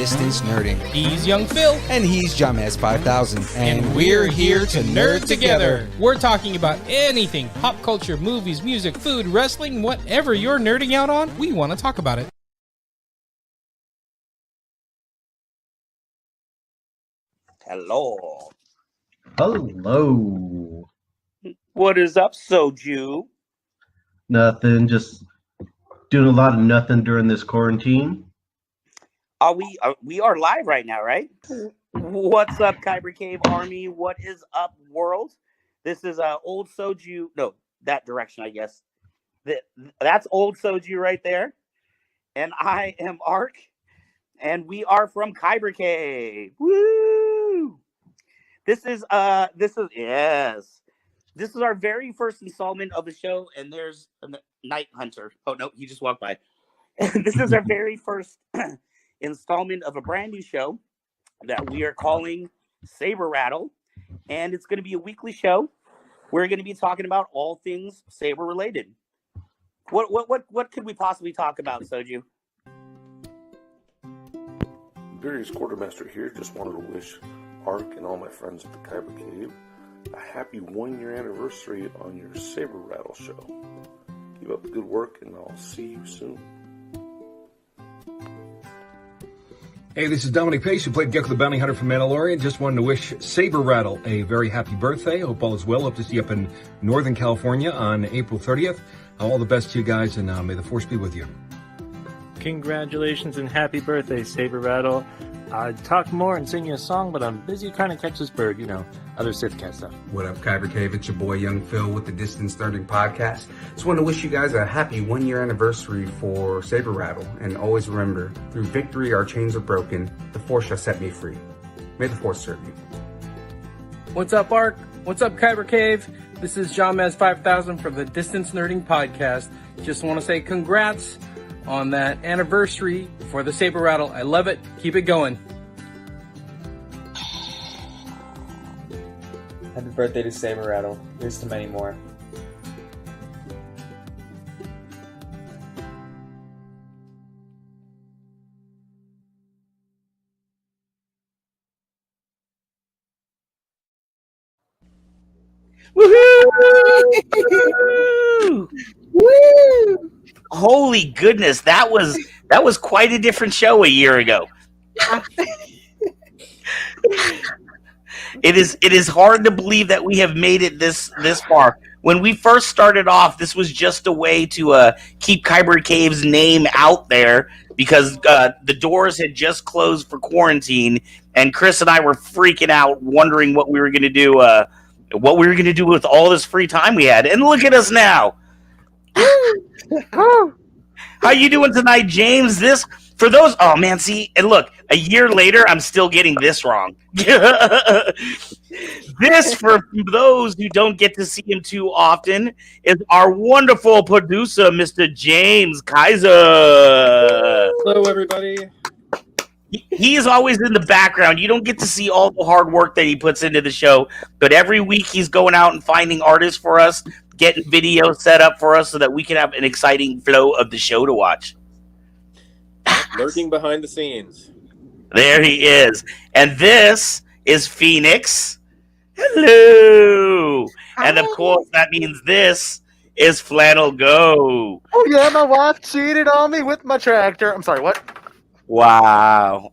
Distance Nerding. He's Young Phil. And he's Jamez 5000. And we're here to nerd together. We're talking about anything, pop culture, movies, music, food, wrestling, whatever you're nerding out on, we want to talk about it. Hello. Hello. What is up, Soju? Nothing. Just doing a lot of nothing during this quarantine. We are live right now, right? What's up, Kyber Cave Army? What is up, world? This is old Soju. No, that direction, I guess. That's old Soju right there. And I am Ark. And we are from Kyber Cave. Woo! This is our very first installment of the show, and there's a Night Hunter. Oh no, he just walked by. This is our very first installment of a brand new show that we are calling Saber Rattle, and it's going to be a weekly show. We're going to be talking about all things Saber related. What could we possibly talk about, Soju? Imperious Quartermaster here. Just wanted to wish Ark and all my friends at the Kyber Cave a happy 1-year anniversary on your Saber Rattle show. Keep up the good work, and I'll see you soon. Hey, this is Dominic Pace, who played Gecko the Bounty Hunter from Mandalorian. Just wanted to wish Saber Rattle a very happy birthday. Hope all is well. Hope to see you up in Northern California on April 30th. All the best to you guys, and may the Force be with you. Congratulations and happy birthday, Saber Rattle. I'd talk more and sing you a song, but I'm busy trying to catch this bird, other Sith Cat stuff. What up, Kyber Cave? It's your boy, Young Phil, with the Distance Nerding Podcast. Just want to wish you guys a happy 1-year anniversary for Saber Rattle. And always remember, through victory our chains are broken. The Force shall set me free. May the Force serve you. What's up, Ark? What's up, Kyber Cave? This is Jamez 5000 from the Distance Nerding Podcast. Just want to say congrats on that anniversary for the Saber Rattle. I love it. Keep it going. Happy birthday to Saber Rattle. Here's to many more. Woohoo! Woo! Holy goodness, that was quite a different show a year ago. It is hard to believe that we have made it this far. When we first started off, this was just a way to keep Kyber Cave's name out there because the doors had just closed for quarantine, and Chris and I were freaking out, wondering what we were going to do, with all this free time we had. And look at us now. How you doing tonight, James? See, and look, a year later, I'm still getting this wrong. This, for those who don't get to see him too often, is our wonderful producer, Mr. James Kiser. Hello, everybody. He is always in the background. You don't get to see all the hard work that he puts into the show, but every week he's going out and finding artists for us, getting videos set up for us so that we can have an exciting flow of the show to watch. Lurking behind the scenes. There he is. And this is Phoenix. Hello. Hi. And of course, that means this is Flannelgo. Oh, yeah, my wife cheated on me with my tractor. I'm sorry, what? Wow.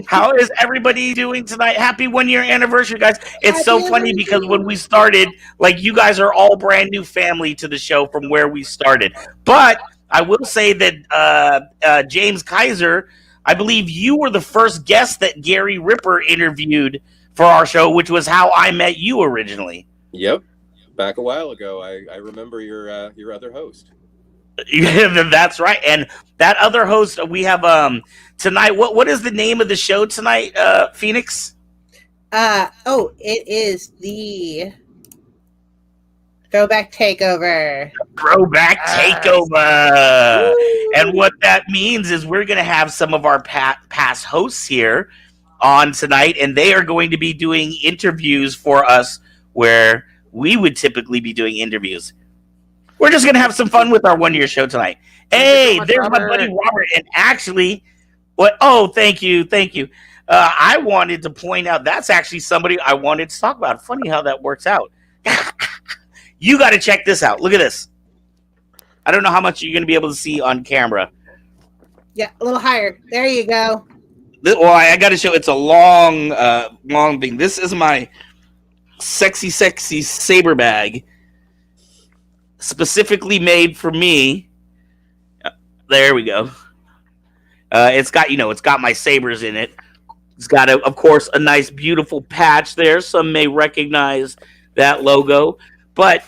How is everybody doing tonight? Happy 1-year anniversary, guys. It's so funny because when we started, you guys are all brand new family to the show from where we started. But I will say that James Kiser, I believe you were the first guest that Gary Ripper interviewed for our show, which was how I met you originally. Yep. Back a while ago. I remember your other host. That's right. And that other host we have tonight, what is the name of the show tonight, Phoenix? It is the Throwback Takeover. Throwback Takeover. And what that means is we're going to have some of our past hosts here on tonight, and they are going to be doing interviews for us where we would typically be doing interviews. We're just gonna have some fun with our 1 year show tonight. Hey, much, there's my Robert. buddy Robert. And actually, what? Oh, thank you. I wanted to point out that's actually somebody I wanted to talk about. Funny how that works out. You got to check this out. Look at this. I don't know how much you're going to be able to see on camera. Yeah, a little higher. There you go. Well, I got to show. It's a long thing. This is my sexy saber bag, specifically made for me. There we go. It's got my sabers in it. It's got, of course, a nice, beautiful patch there. Some may recognize that logo, but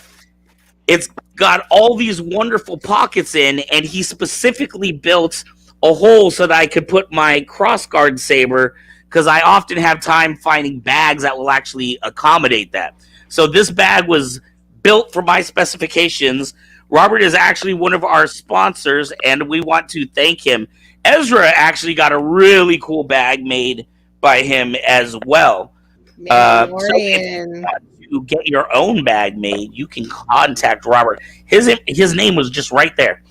it's got all these wonderful pockets in, and he specifically built a hole so that I could put my crossguard saber, because I often have time finding bags that will actually accommodate that. So this bag was built for my specifications. Robert is actually one of our sponsors, and we want to thank him. Ezra actually got a really cool bag made by him as well. So if you want to get your own bag made, you can contact Robert. His name was just right there.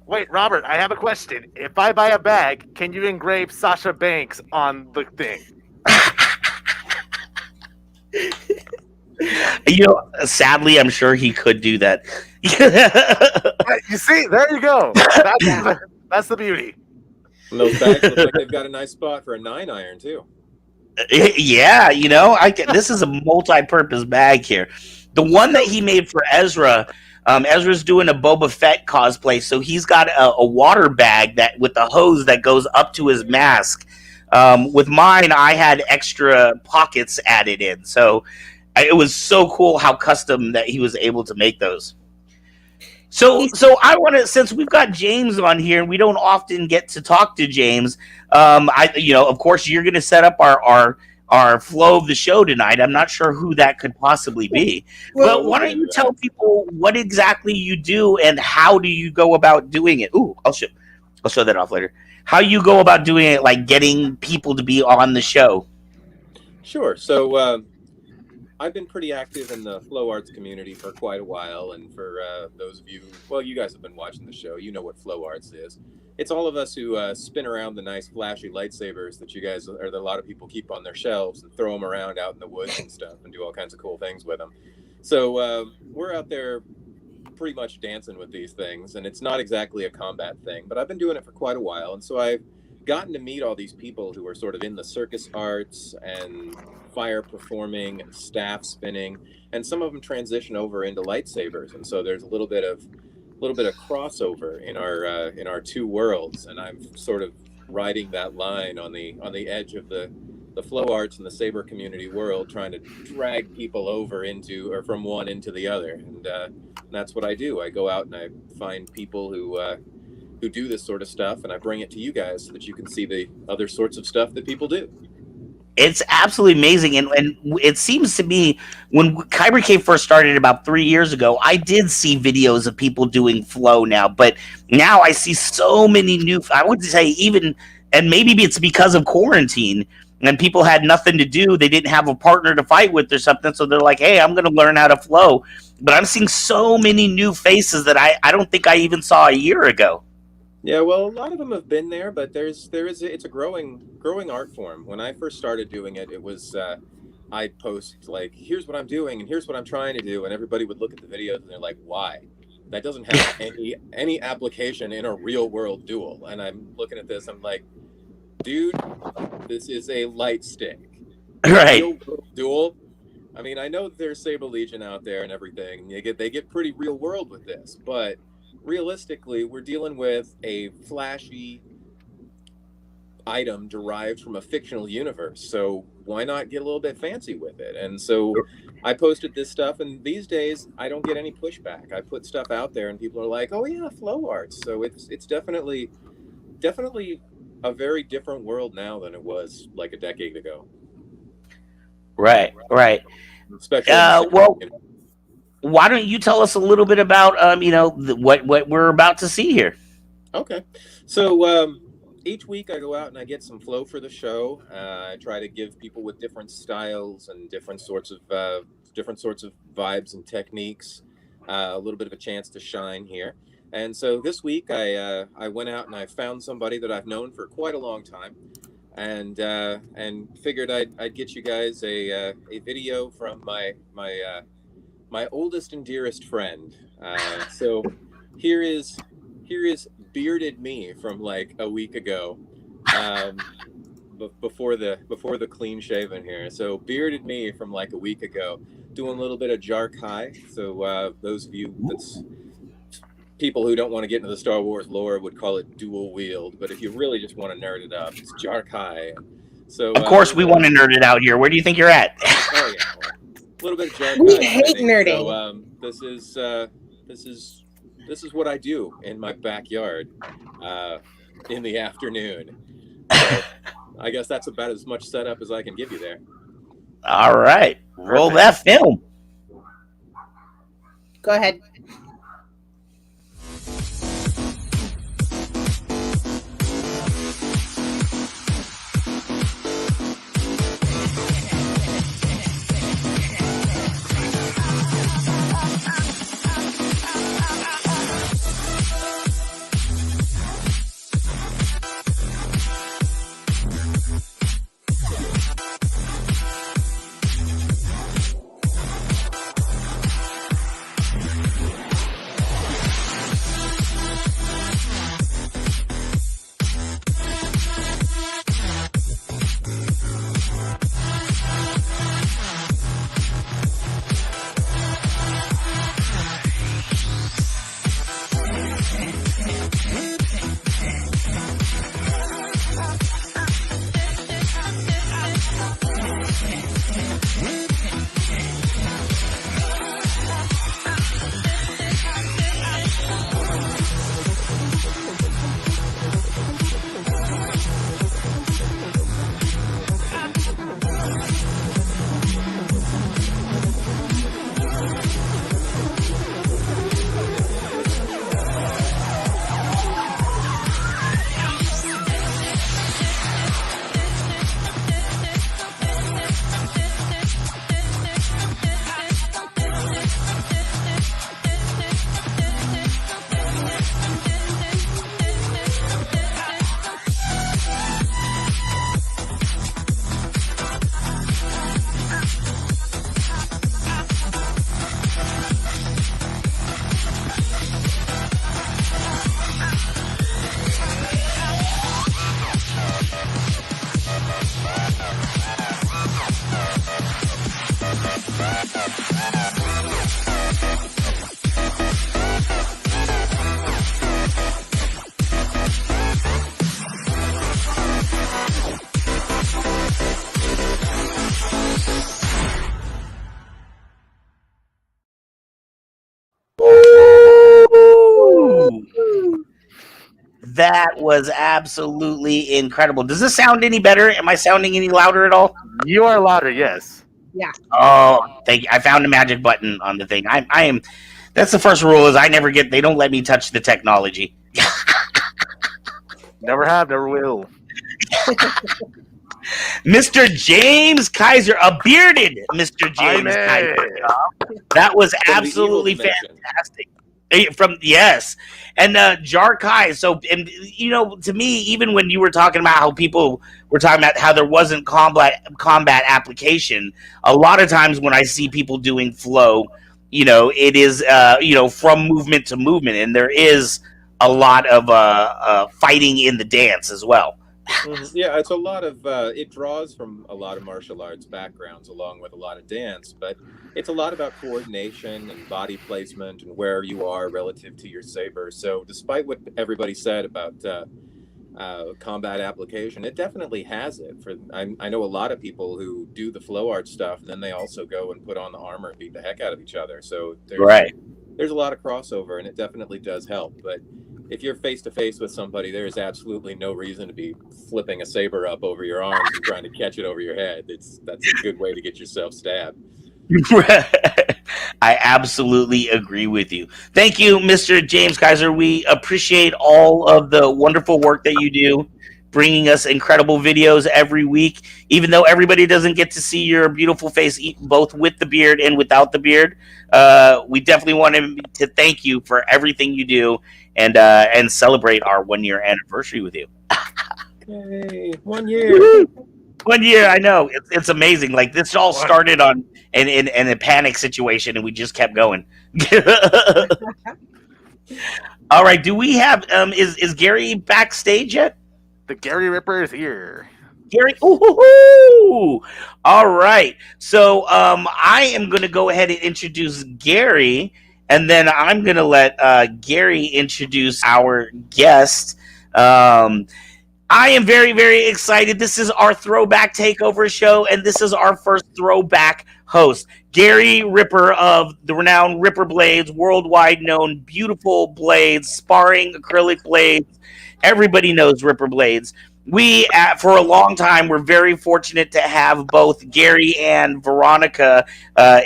Wait, Robert, I have a question. If I buy a bag, can you engrave Sasha Banks on the thing? Sadly, I'm sure he could do that. You see, there you go. That's the beauty. And those bags look like they've got a nice spot for a 9-iron too. Yeah, this is a multi-purpose bag here. The one that he made for Ezra, Ezra's doing a Boba Fett cosplay, so he's got a water bag that with a hose that goes up to his mask. With mine, I had extra pockets added in, so it was so cool how custom that he was able to make those. So I want to, since we've got James on here, and we don't often get to talk to James. Of course, you're going to set up our flow of the show tonight. I'm not sure who that could possibly be, but why don't you tell people what exactly you do and how do you go about doing it? Ooh, I'll show that off later. How you go about doing it, like getting people to be on the show. Sure. So I've been pretty active in the flow arts community for quite a while, and for those of you, well, you guys have been watching the show, you know what flow arts is. It's all of us who spin around the nice flashy lightsabers that you guys, or that a lot of people keep on their shelves and throw them around out in the woods and stuff and do all kinds of cool things with them. So we're out there pretty much dancing with these things, and it's not exactly a combat thing, but I've been doing it for quite a while, and so I've gotten to meet all these people who are sort of in the circus arts and fire performing and staff spinning, and some of them transition over into lightsabers, and so there's a little bit of crossover in our two worlds, and I'm sort of riding that line on the edge of the flow arts and the saber community world, trying to drag people over into, or from one into the other, and that's what I do. I go out and I find people who do this sort of stuff, and I bring it to you guys so that you can see the other sorts of stuff that people do. It's absolutely amazing, and it seems to me when Kyber Cave first started about 3 years ago, I did see videos of people doing flow now, but now I see so many new. I would say even, and maybe it's because of quarantine, and people had nothing to do. They didn't have a partner to fight with or something, so they're like, "Hey, I'm going to learn how to flow." But I'm seeing so many new faces that I don't think I even saw a year ago. Yeah, well, a lot of them have been there, but it's a growing art form. When I first started doing it, it was I'd post like, "Here's what I'm doing, and here's what I'm trying to do," and everybody would look at the videos and they're like, "Why? That doesn't have any application in a real world duel." And I'm looking at this, I'm like, "Dude, this is a light stick, right? Real world duel." I mean, I know there's Saber Legion out there and everything. They get pretty real world with this, but realistically, we're dealing with a flashy item derived from a fictional universe, so why not get a little bit fancy with it? And so I posted this stuff, and these days I don't get any pushback. I put stuff out there and people are like, "Oh yeah, flow arts." So it's definitely a very different world now than it was like a decade ago. Right. Especially well, why don't you tell us a little bit about what we're about to see here? Okay, so each week I go out and I get some flow for the show. I try to give people with different styles and different sorts of vibes and techniques a little bit of a chance to shine here. And so this week I went out and I found somebody that I've known for quite a long time, and figured I'd get you guys a video from my oldest and dearest friend. So here is bearded me from like a week ago, before the clean shaven here. So bearded me from like a week ago, doing a little bit of Jark High. So those of you that's people who don't want to get into the Star Wars lore would call it dual wield, but if you really just want to nerd it up, it's Jark High. So of course we want to nerd it out here. Where do you think you're at? Oh yeah, well, a little bit of Jark We High hate fighting. nerding. So this is what I do in my backyard in the afternoon. So I guess that's about as much setup as I can give you there. All right, roll that film. Go ahead. That was absolutely incredible. Does this sound any better? Am I sounding any louder at all? You are louder, yes. Yeah. Oh, thank you. I found a magic button on the thing. I am. That's the first rule: is they don't let me touch the technology. Never have, never will. Mr. James Kiser, a bearded Mr. James Kiser. That was absolutely fantastic. Yes, and Jarkai. So, and to me, even when you were talking about how people were talking about how there wasn't combat application, a lot of times when I see people doing flow, it is from movement to movement, and there is a lot of fighting in the dance as well. Yeah, it's a lot of it draws from a lot of martial arts backgrounds along with a lot of dance, but it's a lot about coordination and body placement and where you are relative to your saber. So despite what everybody said about combat application, it definitely has it. I know a lot of people who do the flow art stuff, and then they also go and put on the armor and beat the heck out of each other. So there's a lot of crossover, and it definitely does help. But if you're face to face with somebody, there is absolutely no reason to be flipping a saber up over your arms and trying to catch it over your head. That's a good way to get yourself stabbed. I absolutely agree with you. Thank you, Mr. James Kiser. We appreciate all of the wonderful work that you do. bringing us incredible videos every week. Even though everybody doesn't get to see your beautiful face, both with the beard and without the beard, we definitely want to thank you for everything you do and celebrate our 1 year anniversary with you. Yay, 1 year. 1 year, I know. It's amazing. Like, this all started in a panic situation, and we just kept going. All right, do we have is Gary backstage yet? The Gary Ripper is here. Gary, ooh, all right. So I am going to go ahead and introduce Gary, and then I'm going to let Gary introduce our guest. I am very, very excited. This is our Throwback Takeover show, and this is our first Throwback host, Gary Ripper of the renowned Ripper Blades, worldwide known beautiful blades, sparring acrylic blades. Everybody knows Ripper Blades. We, for a long time, were very fortunate to have both Gary and Veronica,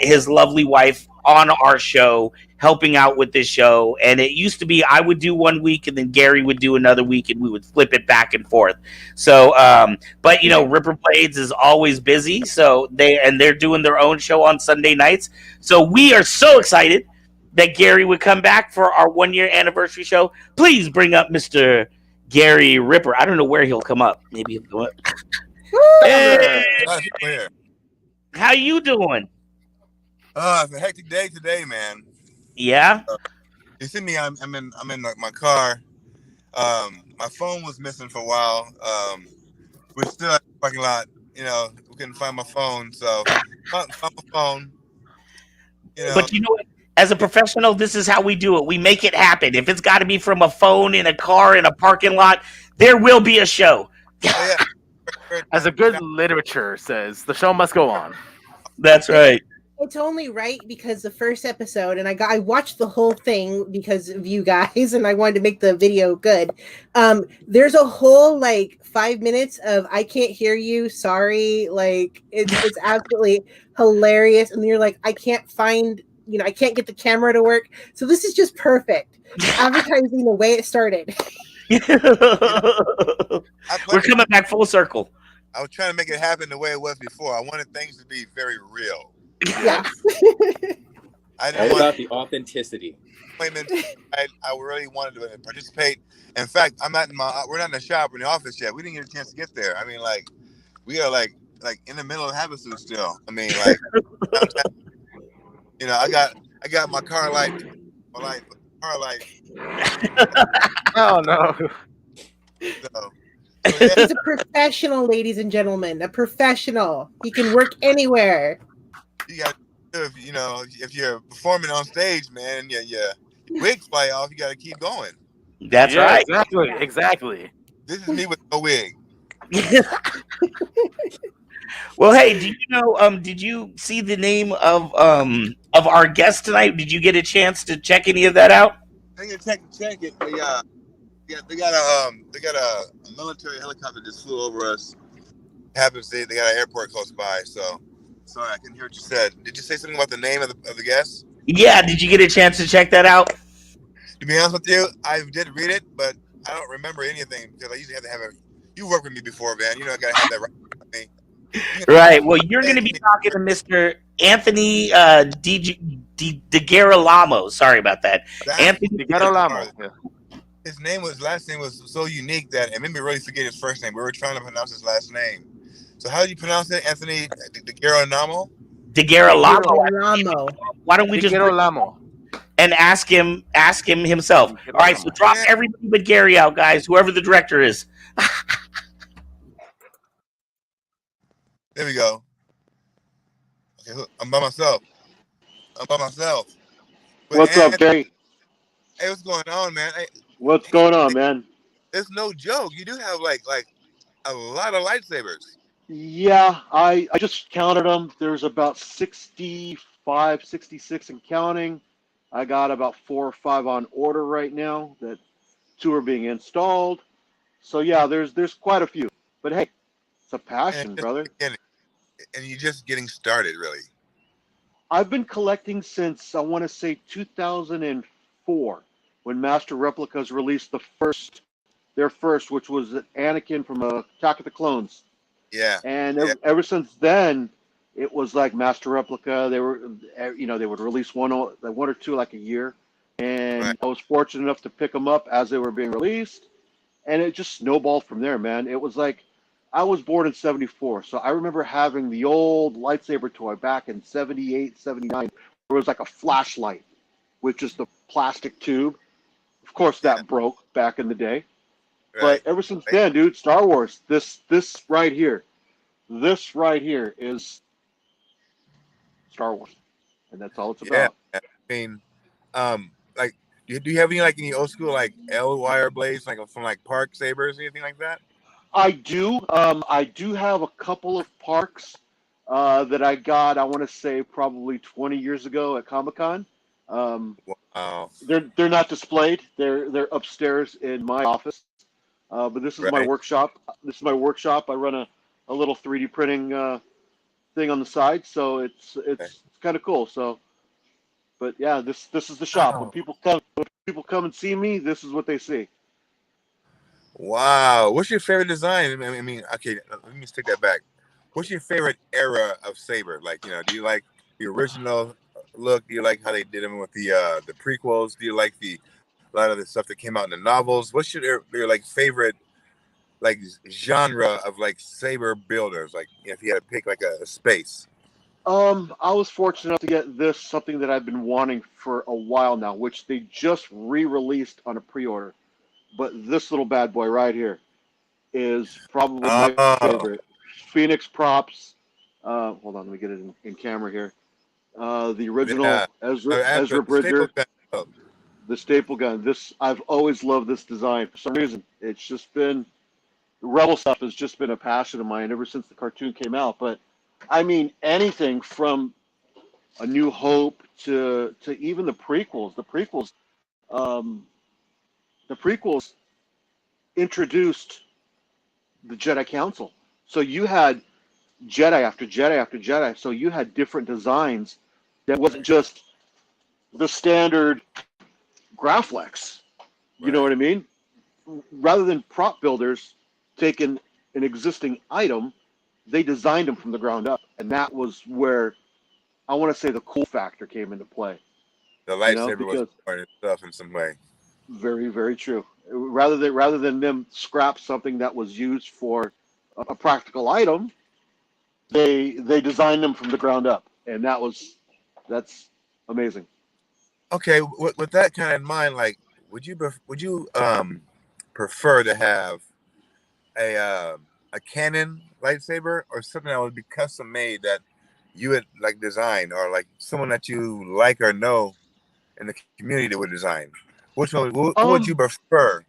his lovely wife, on our show, helping out with this show. And it used to be I would do 1 week and then Gary would do another week and we would flip it back and forth. So but you know, Ripper Blades is always busy, so they're doing their own show on Sunday nights. So we are so excited that Gary would come back for our 1 year anniversary show. Please bring up Mr. Gary Ripper. I don't know where he'll come up. Maybe he'll come up. Hey! How you doing? It's a hectic day today, man. Yeah. You see me? I'm in my car. My phone was missing for a while. We're still at the parking lot. You know, we couldn't find my phone, so found my phone. You know. But you know what? As a professional, this is how we do it. We make it happen. If it's got to be from a phone in a car in a parking lot, there will be a show. Oh, yeah. As a good literature says, the show must go on. That's right. It's only right because the first episode, and I watched the whole thing because of you guys, and I wanted to make the video good. There's a whole like 5 minutes of I can't hear you, sorry. Like it's absolutely hilarious, and you're like, I can't find, I can't get the camera to work. So this is just perfect. Advertising the way it started. We're coming back full circle. I was trying to make it happen the way it was before. I wanted things to be very real. Yeah. I didn't want the authenticity. I really wanted to participate. In fact, we're not in the shop or in the office yet. We didn't get a chance to get there. I mean, like, we are like in the middle of Havasu still. I mean, like, I got my car light. Oh no. So, He's a professional, ladies and gentlemen. A professional. He can work anywhere. You got to, if you're performing on stage, man, your wigs fly off, you got to keep going. That's right. Exactly. This is me with no wig. Well, hey, do you know? Did you see the name of our guest tonight? Did you get a chance to check any of that out? I didn't check it. But they got a military helicopter just flew over us. Happens they got an airport close by, so. Sorry, I couldn't hear what you said. Did you say something about the name of the guest? Yeah, did you get a chance to check that out? To be honest with you, I did read it, but I don't remember anything because I usually have to have you worked with me before, man. You know I gotta have that right with me. Right. Well, you're going to be talking to Mr. Anthony Degirolamo. Sorry about that. Anthony Degirolamo. His last name was so unique that it made me really forget his first name. We were trying to pronounce his last name. So how do you pronounce it, Anthony Degirolamo? Degirolamo. Why don't we just and ask him himself? All right, so drop everybody but Gary out, guys. Whoever the director is. There we go. Okay, I'm by myself. What's up, Gary? Hey, what's going on, man? Hey, what's going on, man? It's no joke. You do have like a lot of lightsabers. Yeah, I just counted them. There's about 65, 66 and counting. I got about 4 or 5 on order right now. That 2 are being installed. So yeah, there's quite a few. But hey, it's a passion, brother. And you're just getting started, really. I've been collecting since, I want to say, 2004, when Master Replicas released the first their first, which was Anakin from Attack of the Clones. Yeah. And Yeah. ever since then, it was like Master Replica. They were, they would release one or two like a year. And Right. I was fortunate enough to pick them up as they were being released. And it just snowballed from there, man. It was like, I was born in 74. So I remember having the old lightsaber toy back in 78, 79. Where it was like a flashlight with just a plastic tube. Of course, that broke back in the day. Right. But ever since then, dude, Star Wars, this right here is Star Wars, and that's all it's Yeah. about. I mean, like, do you have any old school like L wire blades, like from like Park Sabers, anything like that? I do. I do have a couple of Parks that I got. I want to say probably 20 years ago at Comic-Con. Wow. They're not displayed. They're upstairs in my office. But this is my Right. workshop. This is my workshop. I run a little 3D printing thing on the side, so it's kind of cool. So, but yeah, this is the shop. When people come and see me, this is what they see. Wow. What's your favorite design? I mean, okay, let me just take that back. What's your favorite era of Saber? Like, do you like the original look? Do you like how they did them with the prequels? Do you like a lot of the stuff that came out in the novels? What's your like favorite like genre of like Saber builders? Like, if you had to pick like a space. I was fortunate enough to get this, something that I've been wanting for a while now, which they just re-released on a pre-order. But this little bad boy right here is probably my favorite. Phoenix Props. Hold on, let me get it in camera here. The original Ezra Bridger. The staple gun. This, I've always loved this design. For some reason, it's just been, Rebel stuff has just been a passion of mine ever since the cartoon came out. But I mean, anything from A New Hope to even the prequels. The prequels introduced the Jedi Council. So you had Jedi after Jedi after Jedi. So you had different designs that wasn't just the standard Graflex. You know what I mean? Rather than prop builders taking an existing item, they designed them from the ground up. And that was where I want to say the cool factor came into play. The lightsaber was part of stuff in some way. Very, very true. Rather than them scrap something that was used for a practical item, they designed them from the ground up, and that's amazing. Okay, with that kind of in mind, like, would you prefer to have a Canon lightsaber or something that would be custom made that you would like design, or like someone that you like or know in the community that would design? Which one would you prefer?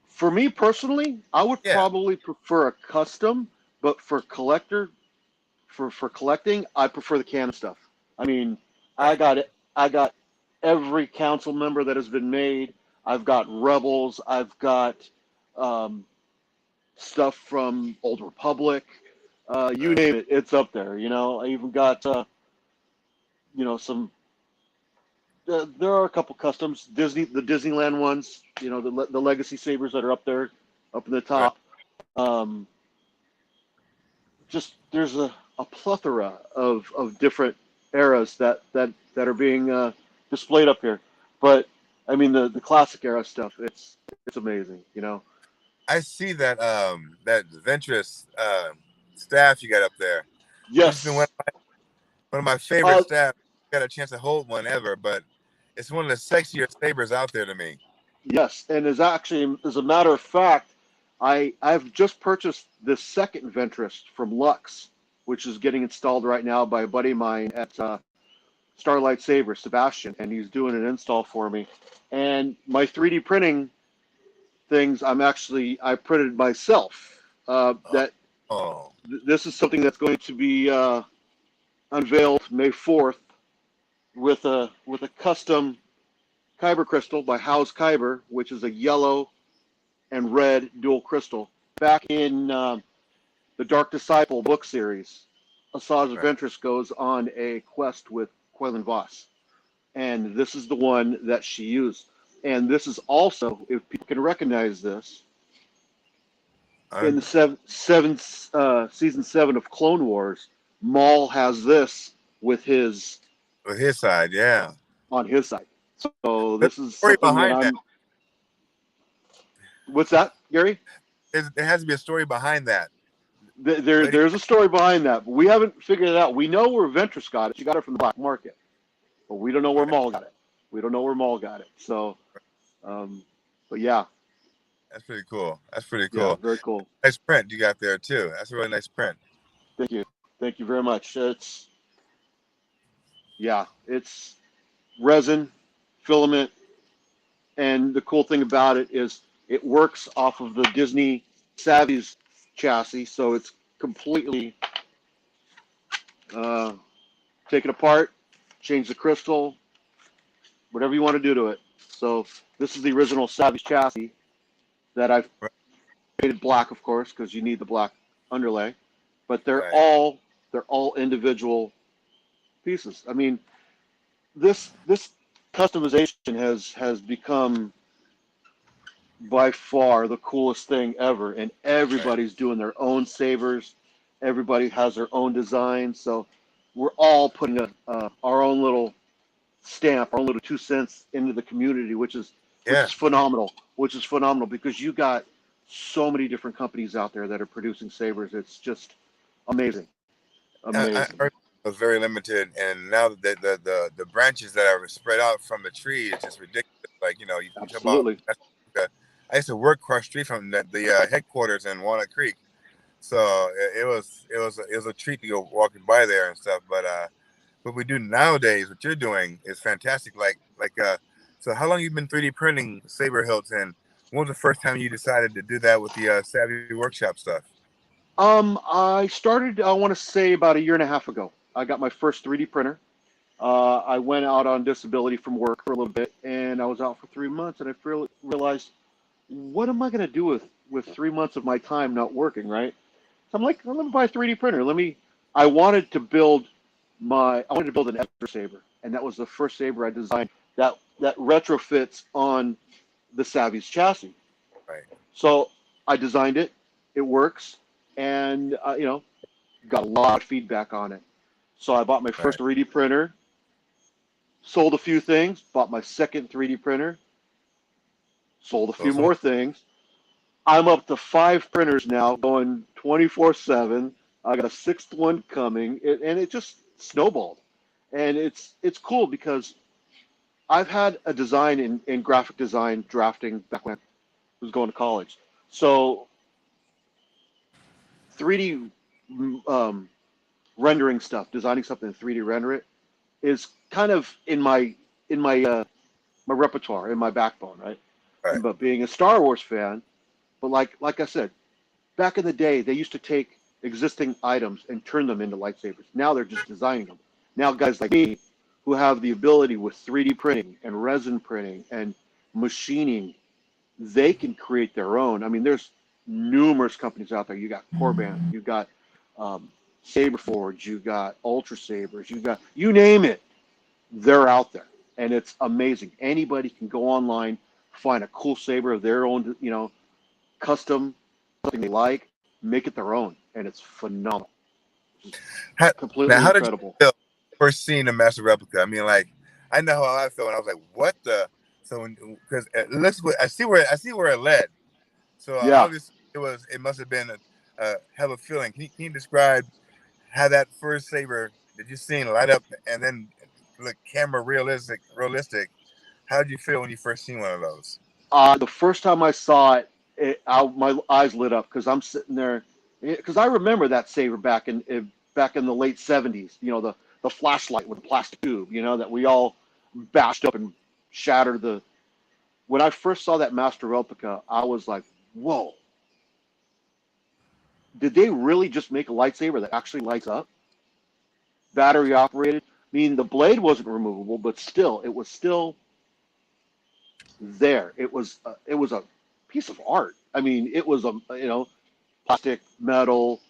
For me personally, I would probably prefer a custom, but for collecting, I prefer the Canon stuff. I mean, I got every council member that has been made. I've got Rebels. I've got stuff from Old Republic. You name it, it's up there. I even got some. There are a couple customs, the Disneyland ones, the legacy sabers that are up there, up in the top. Just there's a plethora of different eras that are being displayed up here. But I mean the classic era stuff, it's amazing, I see that that Ventress staff you got up there. Yes. It's been one of my favorite staff. Got a chance to hold one ever, but it's one of the sexier sabers out there to me. Yes, and as a matter of fact, I've just purchased the second Ventress from Lux, which is getting installed right now by a buddy of mine at Starlight Saber, Sebastian, and he's doing an install for me. And my 3D printing things, I printed myself. This is something that's going to be unveiled May 4th with a custom Kyber crystal by House Kyber, which is a yellow and red dual crystal. Back in the Dark Disciple book series, Asajj Ventress goes on a quest with Quaylen Voss, and this is the one that she used. And this is also, if people can recognize this, in the season 7 of Clone Wars, Maul has this with his side, yeah. On his side. So There's this is a story something that behind I'm. What's that, Gary? There has to be a story behind that. There's a story behind that, but we haven't figured it out. We know where Ventress got it. She got it from the black market, but we don't know where Maul got it. We don't know where Maul got it. So, but yeah. That's pretty cool. That's pretty Yeah, cool. very cool. Nice print you got there too. That's a really nice print. Thank you. Thank you very much. It's resin, filament, and the cool thing about it is it works off of the Disney Savvy's chassis, so it's completely take it apart, change the crystal, whatever you want to do to it. So this is the original Savvy's chassis that I've painted black, of course, because you need the black underlay. But they're all individual pieces. I mean, this customization has become by far the coolest thing ever, and everybody's doing their own sabers. Everybody has their own design, so we're all putting our own little stamp, our own little 2 cents into the community, which is phenomenal. Which is phenomenal because you got so many different companies out there that are producing sabers. It's just amazing. Amazing. I heard it was very limited, and now the branches that are spread out from the tree is just ridiculous. Like, you talk Absolutely. about. I used to work across the street from the headquarters in Walnut Creek, so it was a treat to go walking by there and stuff. But what we do nowadays, what you're doing is fantastic. So how long you been 3D printing saber hilts, and when was the first time you decided to do that with the Savvy Workshop stuff? I started, I want to say, about a year and a half ago. I got my first 3D printer. I went out on disability from work for a little bit, and I was out for 3 months, and I realized, what am I going to do with 3 months of my time not working, right? So I'm like, well, let me buy a 3D printer. I wanted to build an Ever saber, and that was the first saber I designed that retrofits on the Savvy's chassis. Right. So I designed it. It works. And, got a lot of feedback on it. So I bought my first 3D printer, sold a few things, bought my second 3D printer, sold a few more things. I'm up to 5 printers now going 24/7. I got a 6th one coming, and it just snowballed. And it's cool because I've had a design in graphic design drafting back when I was going to college. So 3D rendering stuff, designing something in 3D render it, is kind of in my repertoire, in my backbone, right? But being a Star Wars fan, but like I said, back in the day, they used to take existing items and turn them into lightsabers. Now they're just designing them. Now guys like me, who have the ability with 3D printing and resin printing and machining, they can create their own. I mean, there's numerous companies out there. You got Corband, you got Saberforge, you got Ultra Sabers, you name it, they're out there, and it's amazing. Anybody can go online, find a cool saber of their own, custom, something they like, make it their own, and it's phenomenal. Completely incredible. Did you feel first seeing the master replica? I mean, I know how I felt when I was like, what the? So because I see where it led. So obviously it must have been a hell of a feeling. Can you describe how that first saber that you seen light up and then look camera realistic? How did you feel when you first seen one of those? The first time I saw it, my eyes lit up because I'm sitting there, because I remember that saber back in the late '70s. The flashlight with the plastic tube. That we all bashed up and shattered the. When I first saw that master replica, I was like, whoa. Did they really just make a lightsaber that actually lights up? Battery operated? I mean, the blade wasn't removable, but still, it was still there. It was a piece of art. I mean, it was plastic, metal,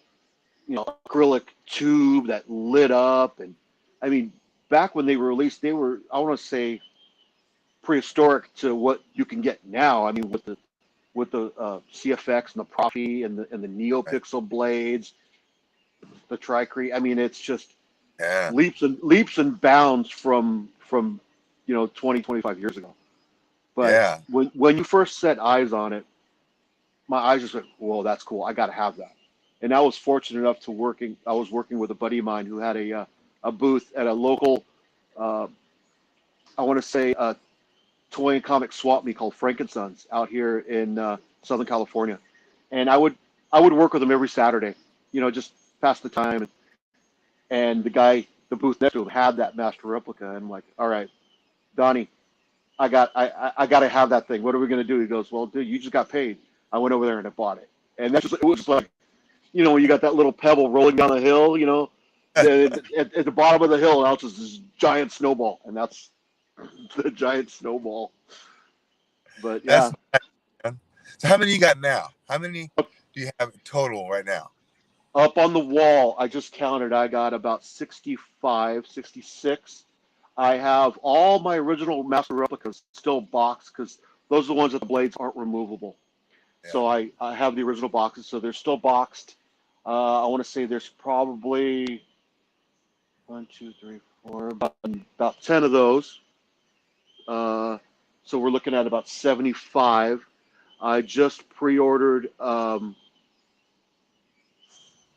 acrylic tube that lit up. And I mean, back when they were released, they were, I want to say, prehistoric to what you can get now. I mean, with the CFX and the Profi and the NeoPixel blades, the Tricrete. I mean, it's just leaps and bounds from 20, 25 years ago. But when you first set eyes on it, my eyes just went, whoa, that's cool. I got to have that. And I was fortunate enough I was working with a buddy of mine who had a booth at a local, I want to say, toy and comic swap meet called Frankensons out here in Southern California. And I would work with him every Saturday, just pass the time. And the booth next to him had that master replica. And I'm like, all right, Donnie, I got to have that thing. What are we going to do? He goes, well, dude, you just got paid. I went over there and I bought it. And it was like, when you got that little pebble rolling down the hill, at the bottom of the hill, now it's just this giant snowball. And that's the giant snowball. But yeah. So how many you got now? How many do you have total right now? Up on the wall, I just counted. I got about 65, 66. I have all my original master replicas still boxed because those are the ones that the blades aren't removable. Yeah. So I have the original boxes, so they're still boxed. I want to say there's probably 1, 2, 3, 4, about 10 of those. So we're looking at about 75. I just pre-ordered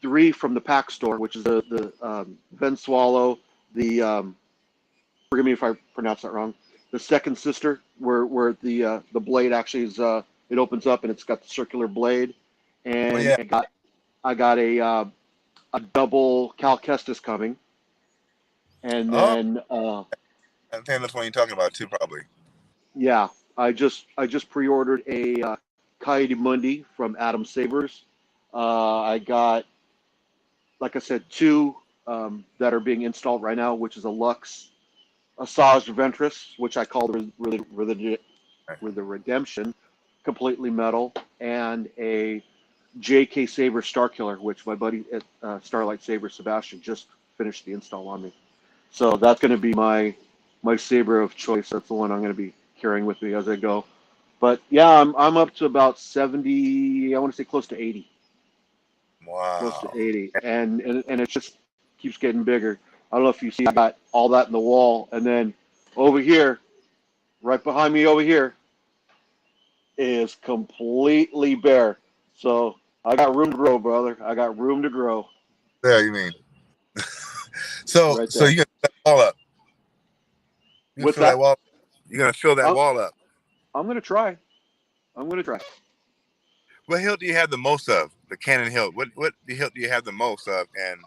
3 from the pack store, which is the Ben Swallow, forgive me if I pronounce that wrong, the second sister, where the blade actually is, it opens up and it's got the circular blade, and I got a double Cal Kestis coming, and then I think that's what you're talking about too, probably. Yeah, I just pre-ordered a Coyote Mundi from Adam Sabers. I got, like I said, 2 that are being installed right now, which is a Lux Asajj Ventress, which I call the Redemption, completely metal, and a JK Saber Starkiller, which my buddy at Starlight Saber, Sebastian, just finished the install on me. So that's going to be my saber of choice. That's the one I'm going to be carrying with me as I go. But yeah, I'm up to about 70. I want to say close to 80. Wow. Close to 80, and it just keeps getting bigger. I don't know if you see, I got all that in the wall, and then over here, right behind me over here, is completely bare. So I got room to grow, brother. I got room to grow. Yeah, you mean. So right so you're gonna fill that wall up. What's that? Wall. You're gonna fill that wall up. I'm gonna try. What hilt do you have the most of? The Canon hilt. What hilt do you have the most of? And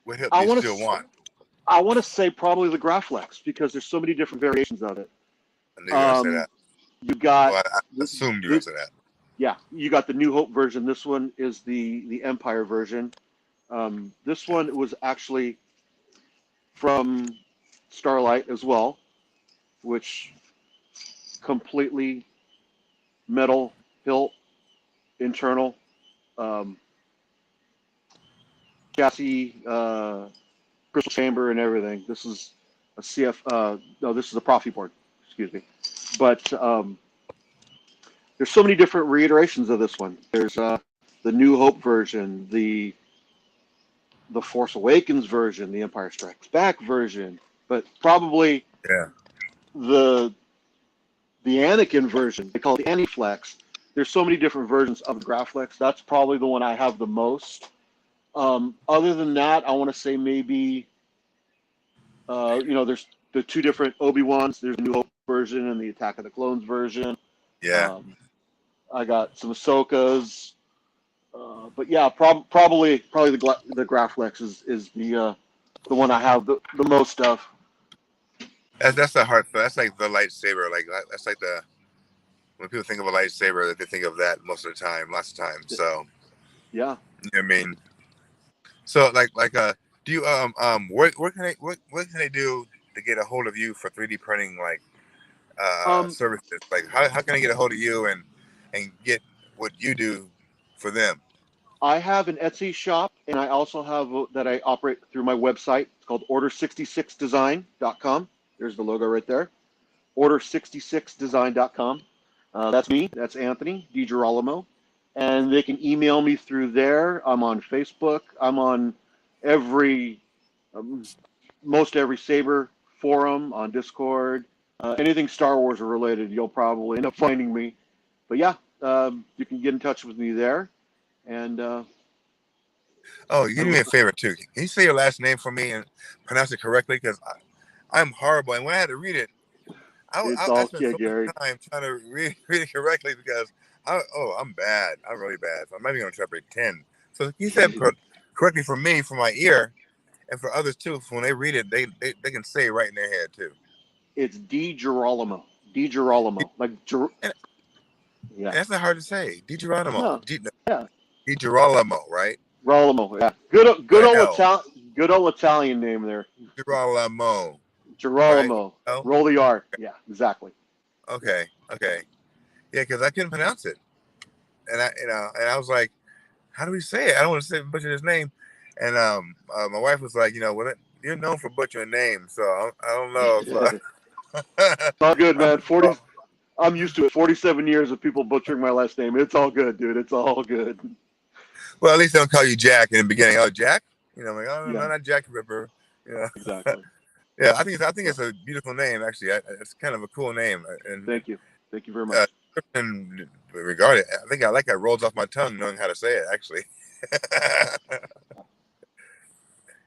what hilt do you still want? I want to say probably the Graflex, because there's so many different variations of it. I knew you were gonna say that. You got. Well, I assumed you were gonna say that. Yeah, you got the New Hope version. This one is the Empire version. This one was actually from Starlight as well, which completely metal hilt, internal chassis, crystal chamber, and everything. This is a CF. No, this is a Profi board. Excuse me. But there's so many different reiterations of this one. There's the New Hope version, the Force Awakens version, the Empire Strikes Back version, but probably the Anakin version. They call it the Aniflex. There's so many different versions of the Graflex. That's probably the one I have the most. Other than that, I want to say maybe, there's the 2 different Obi-Wans. There's the New Hope version and the Attack of the Clones version. Yeah. I got some Ahsokas. But yeah, probably the Graflex is the one I have the most of. That's the hard. That's like the lightsaber. Like that's like when people think of a lightsaber, they think of that most of the time, lots of times. So yeah, you know what I mean. So do you what can they do to get a hold of you for 3D printing services? Like how can I get a hold of you and get what you do for them? I have an Etsy shop, and I also have that I operate through my website. It's called order66design.com. There's the logo right there. order66design.com. That's me. That's Anthony Degirolamo. And they can email me through there. I'm on Facebook. I'm on every, most every Saber forum, on Discord. Anything Star Wars related, you'll probably end up finding me. But yeah, you can get in touch with me there. And Oh, you do me a favor too. Can you say your last name for me and pronounce it correctly? Because I'm horrible, and when I had to read it, I spent so much time trying to read it correctly because I'm bad. I'm really bad. So I'm not even going to try to pretend. So he said correctly for me, for my ear, and for others too. So when they read it, they can say it right in their head too. It's Degirolamo. Degirolamo. Yeah. That's not hard to say. Degirolamo. No. Yeah. Degirolamo, right? Girolamo. Yeah. Good old Italian name there. Girolamo. Girolamo. Right? Roll the R. Yeah, exactly. Okay. Yeah, because I couldn't pronounce it, and I was like, "How do we say it? I don't want to say butcher his name." And my wife was like, "Well, you're known for butchering names, so I don't know." It's all good, man. I'm used to it. 47 years of people butchering my last name. It's all good, dude. It's all good. Well, at least they don't call you Jack in the beginning. Oh, Jack? I'm like, oh, no, not Jack the Ripper. Exactly. Yeah, I think it's a beautiful name, actually. It's kind of a cool name. And thank you very much. And regard it, I think I like how it rolls off my tongue, knowing how to say it. Actually.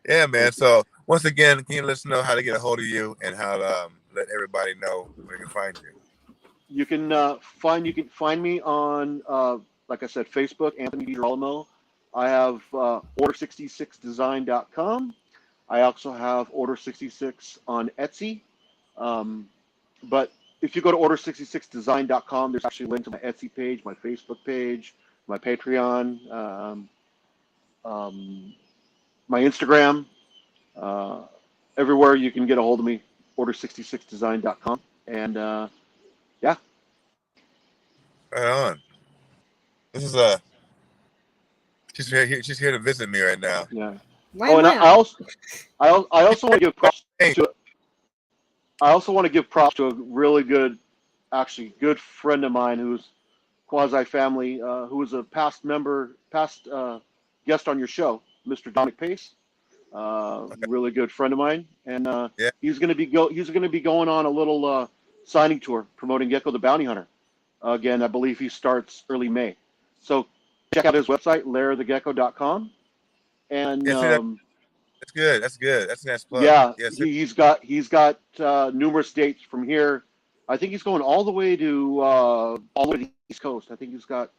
Yeah, man. So once again, can you let us know how to get a hold of you and how to let everybody know where they can find you? You can find me on like I said, Facebook, Anthony Degirolamo. I have order66design.com. I also have Order66 on Etsy. But if you go to order66design.com, there's actually a link to my Etsy page, my Facebook page, my Patreon, my Instagram. Everywhere you can get a hold of me, order66design.com. And yeah. Right on. This is she's here to visit me right now. Yeah. I also want to give props to a really good friend of mine who's quasi family, who was a past guest on your show, Mr. Dominic Pace. Really good friend of mine, and he's going to be going on a little signing tour promoting Gecko the Bounty Hunter. Again, I believe he starts early May. So check out his website, lairthegecko.com. And that's good. That's a nice plug. Yeah, yes, he's got numerous dates from here. I think he's going all the way to the East Coast. I think he's got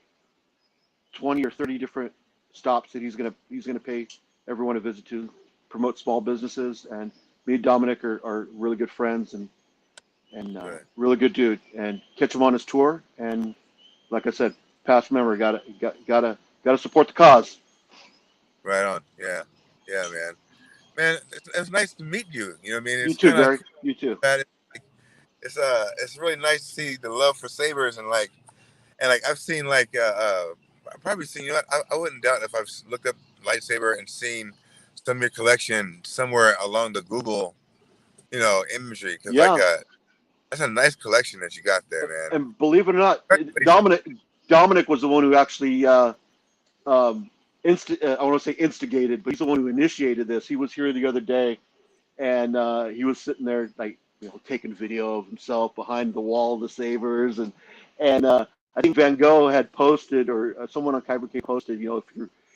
20 or 30 different stops that he's gonna pay everyone a visit to, promote small businesses. And me and Dominic are really good friends and really good dude. And catch him on his tour. And like I said, past member, gotta support the cause. Right on. Yeah, man. Man, it's nice to meet you. You know what I mean? You too, Gary. You too. It's really nice to see the love for sabers and I've seen I've probably seen I wouldn't doubt if I've looked up lightsaber and seen some of your collection somewhere along the Google, imagery. Cause that's a nice collection that you got there, man. And believe it or not, Dominic was the one who actually I want to say instigated, but he's the one who initiated this. He was here the other day, and he was sitting there taking video of himself behind the wall of the sabers, and I think Van Gogh had posted, or someone on Kyber K posted,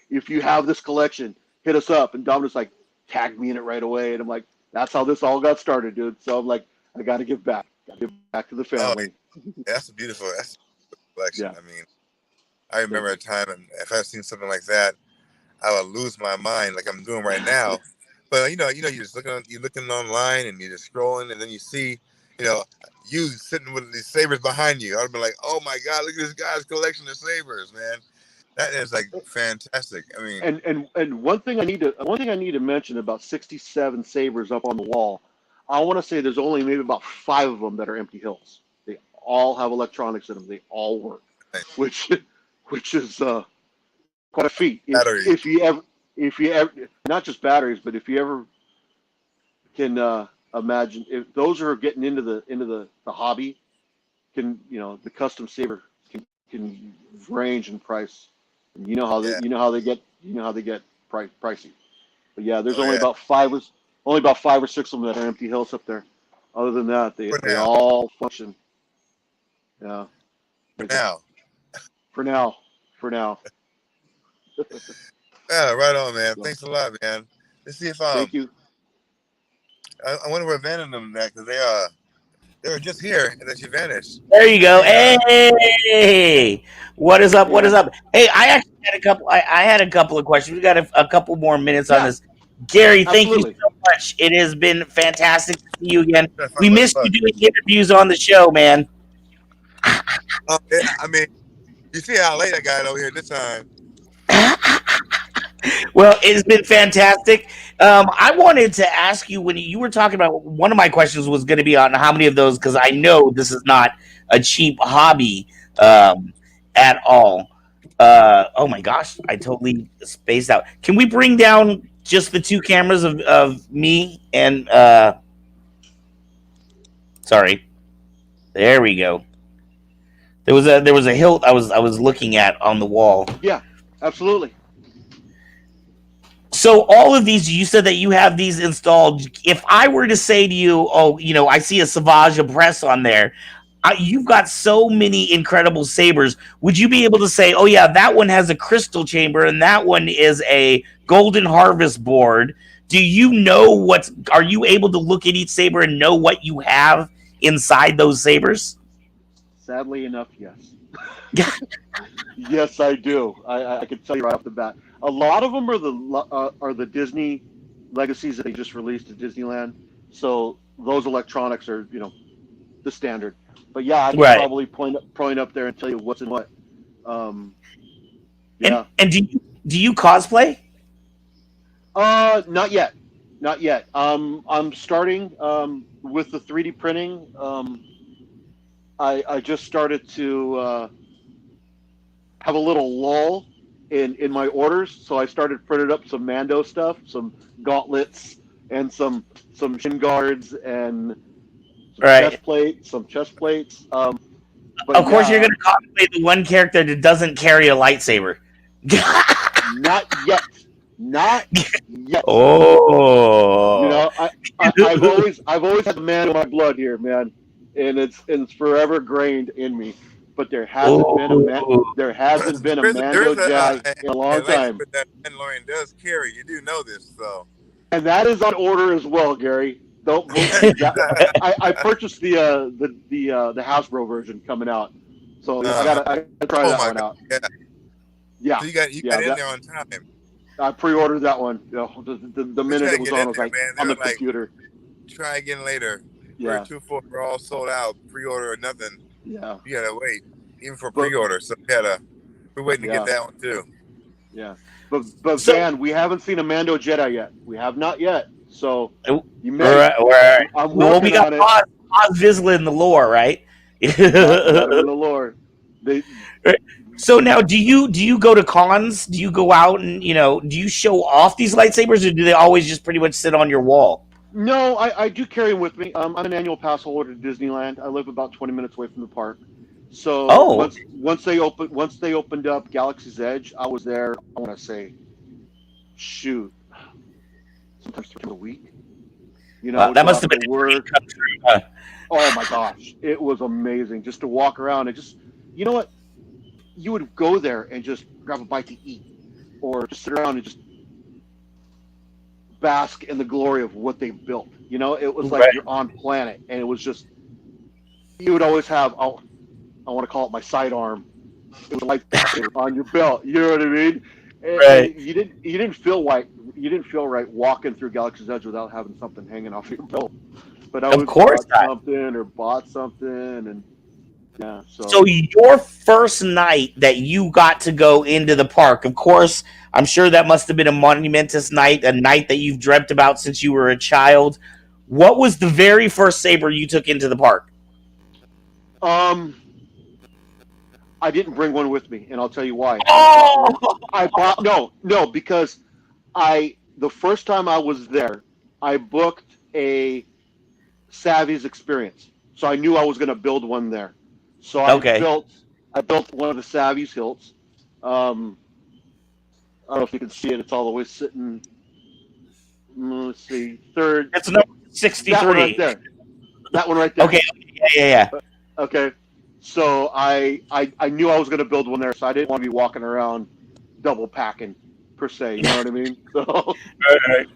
if you have this collection, hit us up. And Dominic's like, tagged me in it right away, and I'm like, that's how this all got started, dude. So I'm like, I got to give back. Got to give back to the family. That's a beautiful collection. Yeah. I mean, I remember a time, and if I've seen something like that, I would lose my mind, like I'm doing right now. But you're just looking online, and you're just scrolling, and then you see, you sitting with these sabers behind you. I'd be like, oh my God, look at this guy's collection of sabers, man. That is fantastic. I mean, and one thing I need to mention about 67 sabers up on the wall. I want to say there's only maybe about 5 of them that are empty hills. They all have electronics in them. They all work, which is quite a feet. If you ever, not just batteries, but if you ever can imagine if those who are getting into the hobby can, the custom saber can range in price. And you know how they get pricey. But yeah, there's only about five or six of them that are empty hills up there. Other than that, they all function. Yeah. For now. Yeah, right on, man. Thanks a lot, man. Let's see if Thank you. I wonder where Van and them at, because they were just here and then she vanished. There you go. Hey, what is up? What is up? Hey, I actually had a couple. I had a couple of questions. We got a couple more minutes on this. Gary, thank you so much. It has been fantastic to see you again. We missed you doing interviews on the show, man. Yeah, I mean, you see how late I got over here this time. Well, it's been fantastic. I wanted to ask you, when you were talking about, one of my questions was going to be on how many of those, because I know this is not a cheap hobby at all. Oh my gosh, I totally spaced out. Can we bring down just the two cameras of me and sorry, there we go. There was a hilt I was looking at on the wall. Yeah, absolutely. So all of these, you said that you have these installed. If I were to say to you, oh, I see a Sauvage Press on there, you've got so many incredible sabers. Would you be able to say, oh yeah, that one has a crystal chamber and that one is a golden harvest board? Do you know are you able to look at each saber and know what you have inside those sabers? Sadly enough, yes. Yes, I do. I can tell you right off the bat. A lot of them are the Disney legacies that they just released at Disneyland. So those electronics are, the standard. But yeah, I can probably point up there and tell you what's in what. Yeah. And do you cosplay? Not yet. I'm starting with the 3D printing. I just started to have a little lull in my orders, so I started printing up some Mando stuff, some gauntlets, and some shin guards, and some chest plates. But of course, you're going to cosplay the one character that doesn't carry a lightsaber. Not yet. Oh, I've always had the man in my blood here, man, and it's forever ingrained in me. But there hasn't been a Mando Jedi in a long time. But that Mandalorian does carry. You do know this, so. And that is on order as well, Gary. Don't I purchased the Hasbro version coming out, so I gotta try that one out. Yeah. So you got in there on time. I pre-ordered that one. The minute it was on, I was like, on the computer. Try again later. Yeah. We're all sold out. Pre-order or nothing. Yeah. You gotta wait, even for pre-order. So we're waiting to get that one too. Yeah. But Van, we haven't seen a Mando Jedi yet. We have not yet. So you may. I'm working on it. Oz Vizsla in the lore, right? In the lore. So now, do you go to cons? Do you go out and do you show off these lightsabers, or do they always just pretty much sit on your wall? No, I do carry them with me. I'm an annual pass holder to Disneyland. I live about 20 minutes away from the park. So once they opened up Galaxy's Edge, I was there. I want to say, sometimes 3 times a week. That must have been work. Oh my gosh, it was amazing just to walk around and just, you know what, you would go there and just grab a bite to eat, or just sit around and just bask in the glory of what they built. It was like you're on planet, and it was just, you would always have, I want to call it my sidearm. It was a lightsaber on your belt. You know what I mean? And you didn't feel right walking through Galaxy's Edge without having something hanging off your belt. But I bought something, and yeah. So your first night that you got to go into the park, of course, I'm sure that must have been a monumentous night, a night that you've dreamt about since you were a child. What was the very first saber you took into the park? I didn't bring one with me, and I'll tell you why. Because the first time I was there, I booked a Savvy's experience. So I knew I was going to build one there. So I built one of the Savvy's hilts. I don't know if you can see it. It's all the way sitting. Let's see, third. That's number 63. That one right there. That one right there. Okay. Yeah. Okay. So I knew I was going to build one there, so I didn't want to be walking around double packing per se. You know what I mean? So. Right.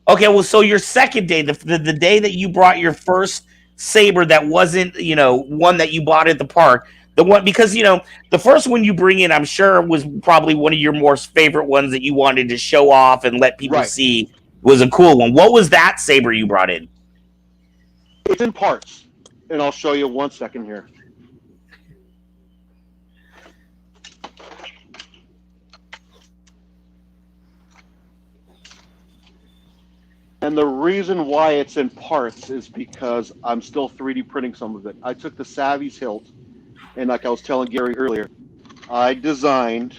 Okay. Well, so your second day, the day that you brought your first saber that wasn't, one that you bought at the park, the one, because, the first one you bring in, I'm sure was probably one of your more favorite ones that you wanted to show off and let people see was a cool one. What was that saber you brought in? It's in parts, and I'll show you 1 second here. And the reason why it's in parts is because I'm still 3D printing some of it. I took the Savvy's hilt, and like I was telling Gary earlier, I designed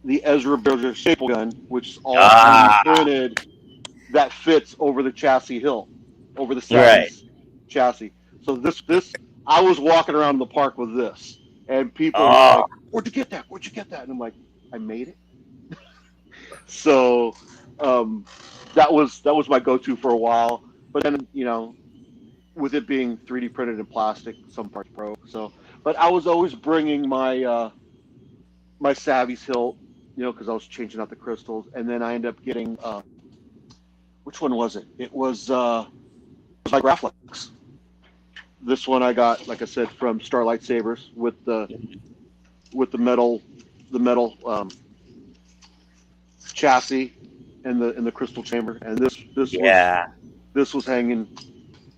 the Ezra Bridger staple gun, which is all 3D printed, that fits over the chassis hilt, over the Savvy's chassis. So this, I was walking around the park with this, and people were like, "Where'd you get that? Where'd you get that?" And I'm like, "I made it." So that was my go-to for a while. But then, with it being 3D printed in plastic, some parts broke. So, but I was always bringing my my Savvy's hilt, because I was changing out the crystals, and then I ended up getting which one was it? It was my Graflex. This one I got, like I said, from Starlight Sabers with the metal chassis and the crystal chamber, and this was hanging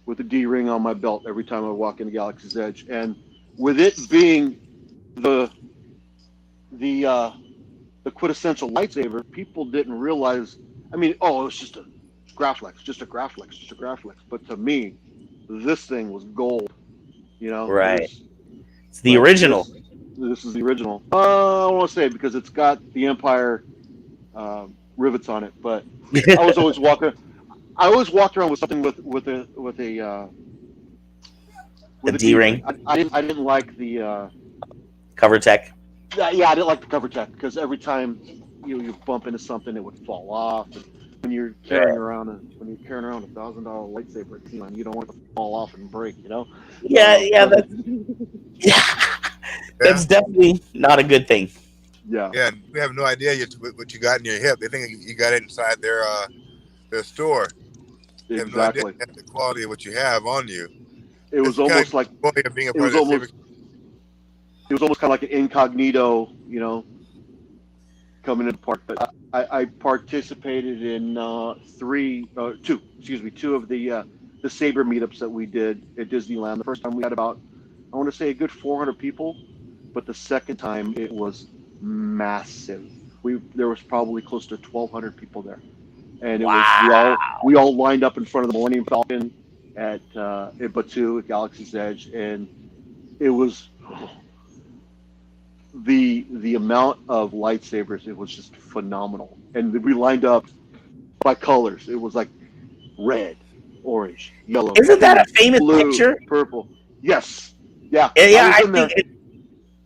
with the D-ring on my belt every time I walk into Galaxy's Edge, and with it being the quintessential lightsaber, people didn't realize. I mean, it was just a Graflex. But to me, this thing was gold. Right. It's the original. This is the original. I don't want to say it because it's got the Empire rivets on it, but I always walked around with something with a D-ring. I didn't like the cover tech. Yeah, I didn't like the cover tech because every time you bump into something, it would fall off. And when you're carrying around a $1,000 lightsaber, you don't want it to fall off and break. That's definitely not a good thing. Yeah. Yeah, we have no idea what you got in your hip. They think you got it inside their store. They have no idea the quality of what you have on you. It was almost like being a it was almost kind of like an incognito, coming into the park. But I participated in two of the Saber meetups that we did at Disneyland. The first time we had about, I want to say, a good 400 people, but the second time it was massive. There was probably close to 1,200 people there, and it was we all lined up in front of the Millennium Falcon at Batu at Galaxy's Edge, and it was the amount of lightsabers. It was just phenomenal, and we lined up by colors. It was like red, orange, yellow. Isn't that a famous blue, picture? Purple. Yes. Yeah. I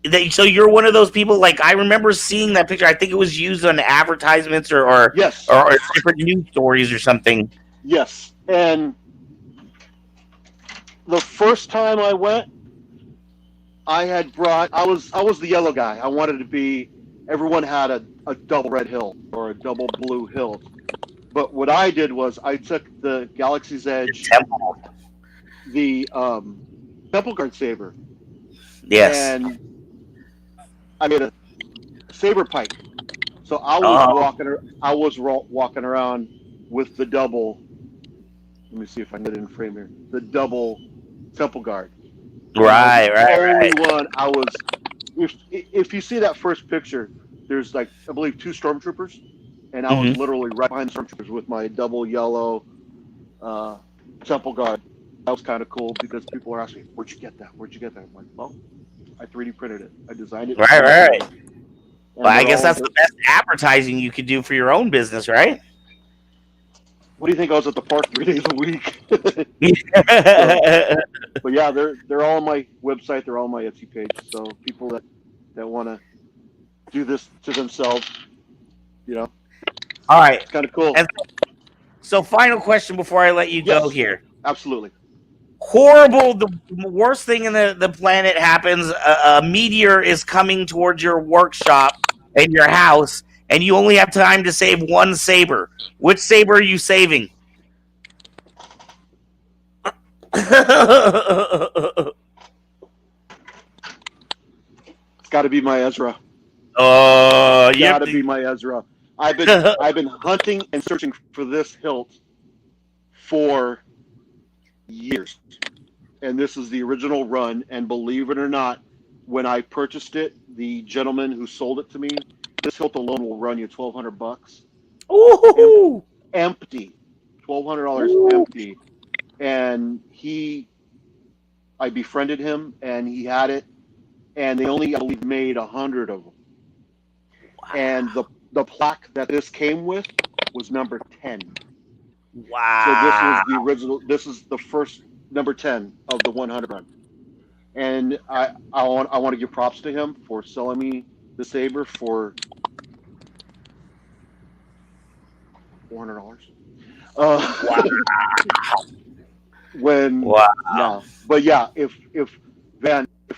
think so. You're one of those people. Like, I remember seeing that picture. I think it was used on advertisements or different news stories or something. Yes. And the first time I went, I was the yellow guy. I wanted to be. Everyone had a double red hilt or a double blue hilt. But what I did was I took the Galaxy's Edge, the Temple Guard saber. Yes. And I made a saber pike. So I was walking around with the double. Let me see if I can get it in frame here. The double Temple Guard. Right. One I was. If you see that first picture, there's like, I believe, 2 stormtroopers, and I was literally right behind the stormtroopers with my double yellow Temple Guard. That was kind of cool because people were asking, "Where'd you get that? Where'd you get that?" I'm like, "Well, I 3D printed it. I designed it." Right. Well, I guess that's the best advertising you could do for your own business, right? What do you think? I was at the park 3 days a week. But yeah, they're all on my website. They're all on my Etsy page. So people that want to do this to themselves, All right. it's kind of cool. And so, final question before I let you go here. Absolutely. Horrible, the worst thing in the planet happens. A meteor is coming towards your workshop and your house, and you only have time to save one saber. Which saber are you saving? It's got to be my Ezra. Oh, got to be my Ezra. I've been hunting and searching for this hilt for years, and this is the original run. And believe it or not, when I purchased it, the gentleman who sold it to me, this hilt alone will run you $1,200. Ooh, empty, $1,200 empty. And I befriended him, and he had it, and they only, I believe, made 100 of them. Wow. And the plaque that this came with was number 10. Wow! So this was the original. This is the first number 10 of the 100 run. And I want to give props to him for selling me the saber for $400. Wow. But yeah, if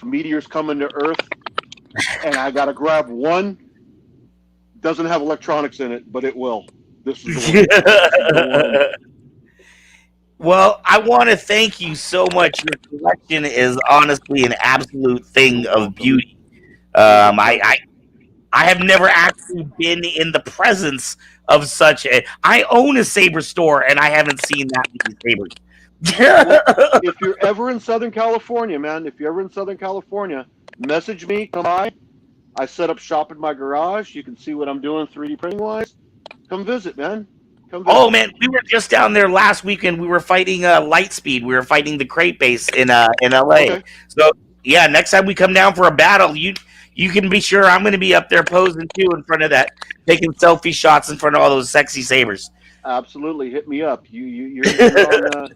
meteors come into Earth and I gotta grab one, doesn't have electronics in it, but it will. This is the one. Well, I want to thank you so much. Your collection is honestly an absolute thing of beauty. I have never actually been in the presence of such a. I own a saber store, and I haven't seen that many sabers. Well, if you're ever in Southern California, man, message me, come by. I set up shop in my garage. You can see what I'm doing 3D printing wise. Come visit, man. Oh man, we were just down there last weekend. We were fighting Lightspeed. We were fighting the crate base in LA. Okay. So yeah, next time we come down for a battle, you can be sure I'm going to be up there posing too in front of that, taking selfie shots in front of all those sexy sabers. Absolutely, hit me up. You're on,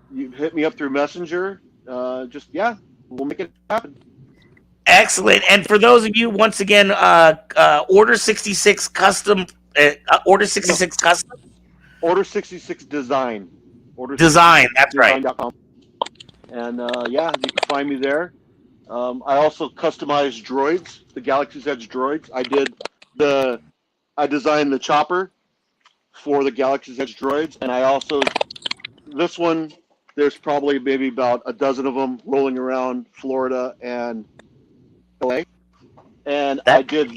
you hit me up through Messenger. We'll make it happen. Excellent. And for those of you, once again, Order 66 Custom. Order 66 Custom. Order 66 Design. Design. That's right. And you can find me there. I also customize droids, the Galaxy's Edge droids. I designed the chopper for the Galaxy's Edge droids, and I also this one. There's probably maybe about a dozen of them rolling around Florida and LA. And I did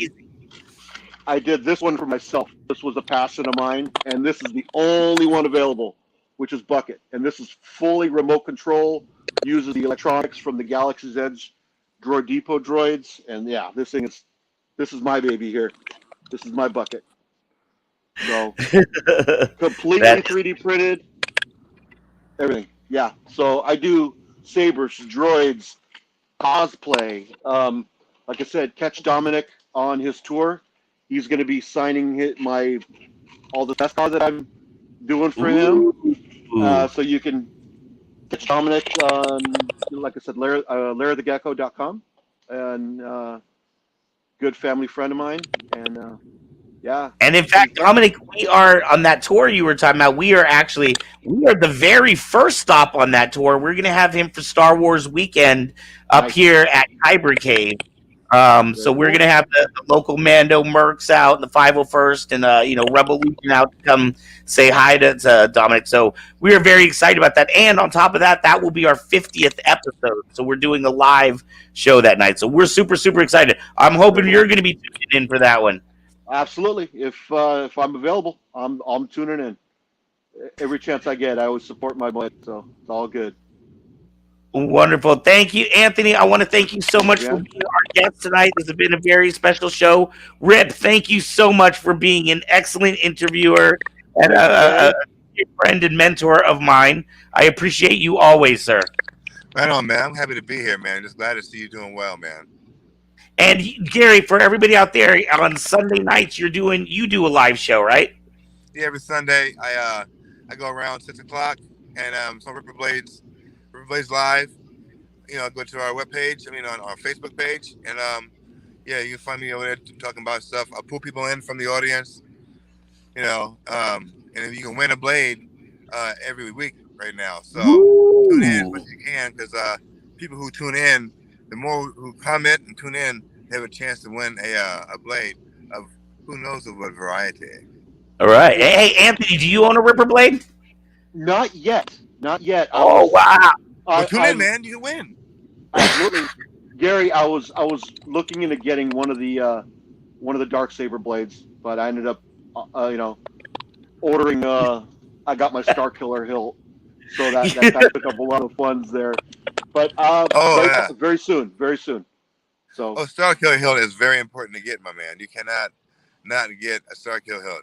this one for myself. This was a passion of mine, and this is the only one available, which is Bucket. And this is fully remote control, uses the electronics from the Galaxy's Edge Droid Depot droids. And yeah, this is my baby here. This is my Bucket. So completely 3D printed, everything. Yeah, so I do sabers, droids, cosplay. Like I said, catch Dominic on his tour. He's going to be signing all the test cards that I'm doing for him. So you can catch Dominic on, like I said, LarryTheGecko.com. And good family friend of mine. And yeah. And in fact, Dominic, we are on that tour you were talking about. We are the very first stop on that tour. We're going to have him for Star Wars weekend up here at Kyber Cave. So we're going to have the local Mando Mercs out, the 501st, and Revolution out to come say hi to Dominic. So we are very excited about that. And on top of that, that will be our 50th episode. So we're doing a live show that night. So we're super, super excited. I'm hoping you're going to be tuning in for that one. Absolutely. If I'm available, I'm tuning in. Every chance I get, I always support my boy, so it's all good. Wonderful. Thank you, Anthony. I want to thank you so much for being our guest tonight. This has been a very special show. Rip, thank you so much for being an excellent interviewer and a friend and mentor of mine. I appreciate you always, sir. Right on, man. I'm happy to be here, man. Just glad to see you doing well, man. And Gary, for everybody out there, on Sunday nights, you do a live show, right? Yeah, every Sunday. I I go around 6 o'clock, and some Ripper Blades Live. Go to our webpage. On our Facebook page, and yeah, you can find me over there talking about stuff. I'll pull people in from the audience. And you can win a blade every week right now. So tune in as much as you can, because people who tune in, the more who comment and tune in, they have a chance to win a blade of who knows of what variety. All right. Hey, Anthony, do you own a Ripper Blade? Not yet. Oh, wow. Well, tune in, man. You can win. Absolutely, Gary. I was looking into getting one of the Dark Saber blades, but I ended up, ordering. I got my Star Killer hilt, so that took up a lot of funds there. But very soon. So Star Killer hilt is very important to get, my man. You cannot not get a Star Killer hilt.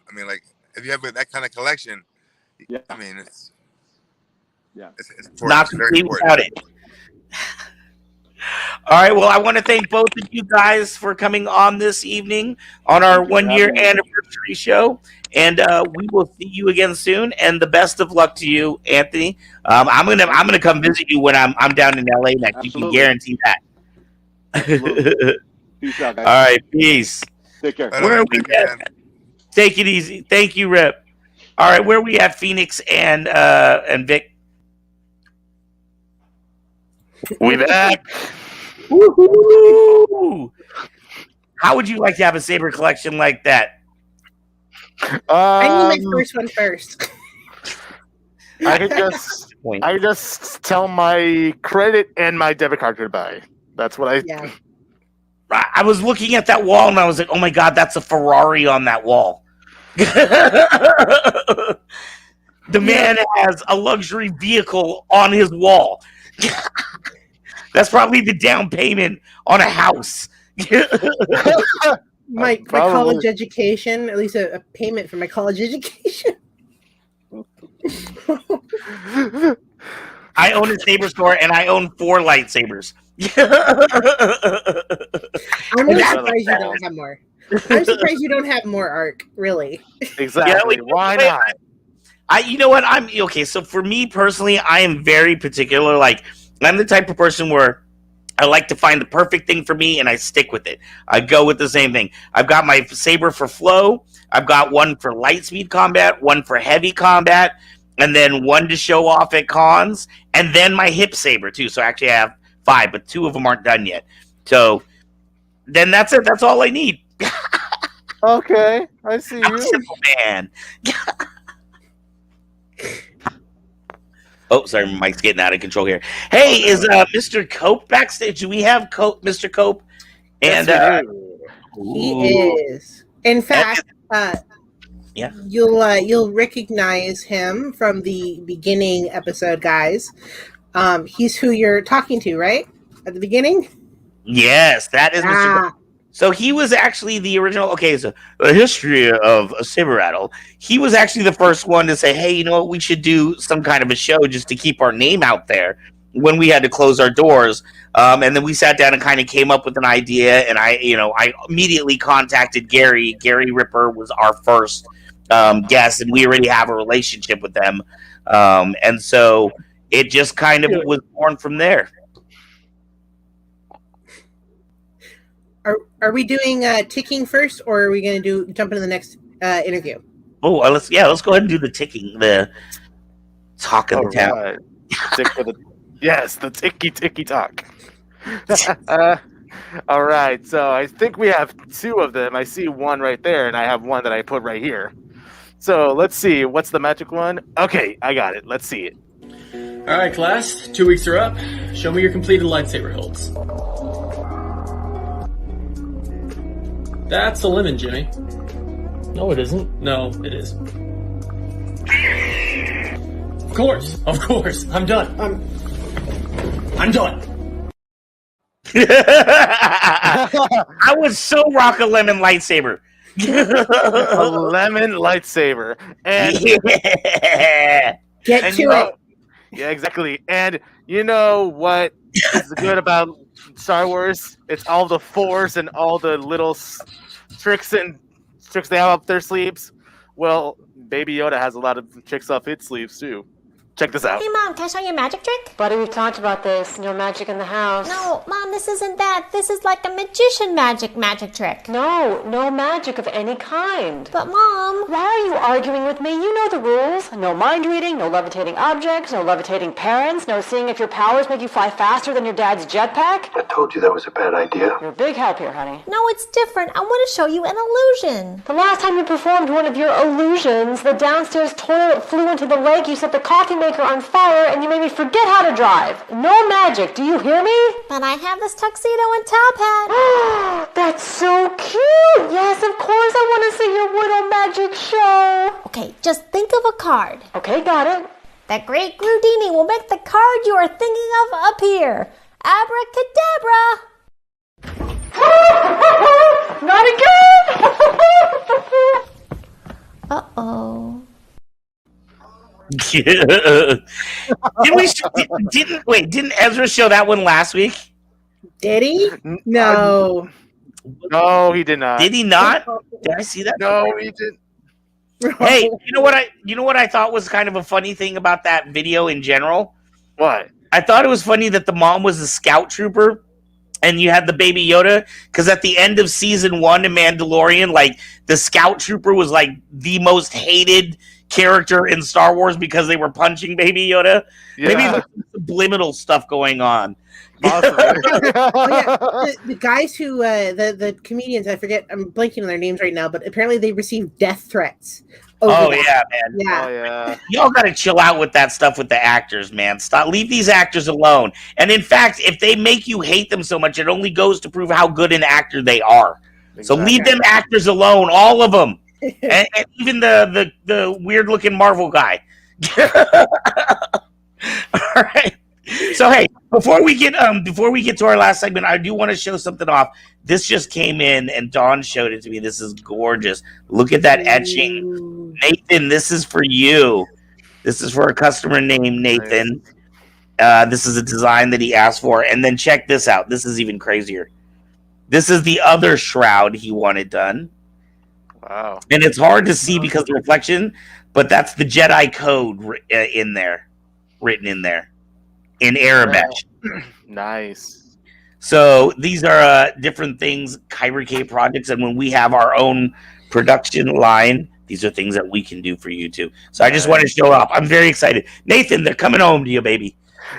If you have that kind of collection, yeah. It's important. Not complete without it. All right. Well, I want to thank both of you guys for coming on this evening on our 1-year anniversary show, and we will see you again soon. And the best of luck to you, Anthony. I'm gonna come visit you when I'm down in LA next. Absolutely. You can guarantee that. Peace out, guys. All right. Peace. Take care. Where are we at? Take it easy. Thank you, Rip. All right. Where are we at, Phoenix and Vic? We back. Woohoo! How would you like to have a Saber collection like that? I need my first one first. I just tell my credit and my debit card goodbye. That's what I. Yeah. I was looking at that wall and I was like, "Oh my god, that's a Ferrari on that wall." The man has a luxury vehicle on his wall. That's probably the down payment on a house. my college education, at least a payment for my college education. I own a saber store and I own 4 lightsabers. I'm really surprised you don't have more. I'm surprised you don't have more Arc, really. Exactly. Why not? You know what? I'm okay. So for me personally, I am very particular. Like, I'm the type of person where I like to find the perfect thing for me and I stick with it. I go with the same thing. I've got my saber for flow. I've got one for light speed combat, one for heavy combat, and then one to show off at cons, and then my hip saber too. So actually I have 5, but 2 of them aren't done yet. So then that's it. That's all I need. Okay, I see you. I'm a simple man. Oh, sorry, my mic's getting out of control here. Hey, is Mr. Cope backstage? Do we have Mr. Cope? And he is. In fact, yeah, you'll recognize him from the beginning episode, guys. He's who you're talking to, right? At the beginning? Yes, that is Mr. Cope. So he was actually the original. Okay, so the history of Saber Rattle. He was actually the first one to say, "Hey, you know what? We should do some kind of a show just to keep our name out there." When we had to close our doors, and then we sat down and kind of came up with an idea. And I immediately contacted Gary. Gary Ripper was our first guest, and we already have a relationship with them. And so it just kind of was born from there. Are we doing ticking first, or are we going to jump into the next interview? Oh, let's go ahead and do the ticking, the talk of the town. Right. The ticky talk. All right, so I think we have 2 of them. I see one right there, and I have one that I put right here. So let's see, what's the magic one? Okay, I got it. Let's see it. All right, class. 2 weeks are up. Show me your completed lightsaber hilts. That's a lemon, Jimmy. No, it isn't. No, it is. Of course. I'm done. I'm done. I would so rock a lemon lightsaber. A lemon lightsaber. And Get to it. Yeah, exactly. And you know what is good about Star Wars? It's all the Force and all the little tricks they have up their sleeves. Well, Baby Yoda has a lot of tricks up its sleeves too. Check this out. Hey, Mom, can I show you a magic trick? Buddy, we've talked about this. No magic in the house. No, Mom, this isn't that. This is like a magician magic trick. No magic of any kind. But, Mom... Why are you arguing with me? You know the rules. No mind reading, no levitating objects, no levitating parents, no seeing if your powers make you fly faster than your dad's jetpack. I told you that was a bad idea. You're a big help here, honey. No, it's different. I want to show you an illusion. The last time you performed one of your illusions, the downstairs toilet flew into the lake, you set the coffee maker on fire, and you made me forget how to drive. No magic, do you hear me? But I have this tuxedo and top hat. That's so cute. Yes, of course I want to see your widow magic show. Okay, just think of a card. Okay, got it. That great Groudini will make the card you are thinking of appear. Abracadabra. Not again! Uh-oh. Didn't Ezra show that one last week? Did he? No. No, he did not. Did he not? Did I see that? No, he didn't. Hey, you know what I thought was kind of a funny thing about that video in general? What? I thought it was funny that the mom was a scout trooper and you had the Baby Yoda, because at the end of season 1 in Mandalorian, like the scout trooper was like the most hated character in Star Wars because they were punching Baby Yoda. Yeah. Maybe there's some subliminal stuff going on. The guys who the comedians, I forget, I'm blanking on their names right now, but apparently they received death threats. Oh yeah, man. Yeah. Oh yeah. Y'all gotta chill out with that stuff with the actors, man. Stop. Leave these actors alone. And in fact, if they make you hate them so much, it only goes to prove how good an actor they are. Exactly. So leave them actors alone, all of them, and even the weird looking Marvel guy. All right. So hey, before we get to our last segment, I do want to show something off. This just came in, and Dawn showed it to me. This is gorgeous. Look at that etching, Nathan. This is for you. This is for a customer named Nathan. This is a design that he asked for, and then check this out. This is even crazier. This is the other shroud he wanted done. Wow. And it's hard to see because of the reflection, but that's the Jedi code in there, written in there. In Arabic. Nice. So these are different things, Kyber K projects, and when we have our own production line, these are things that we can do for you too. So I just want to show up. I'm very excited. Nathan, they're coming home to you, baby.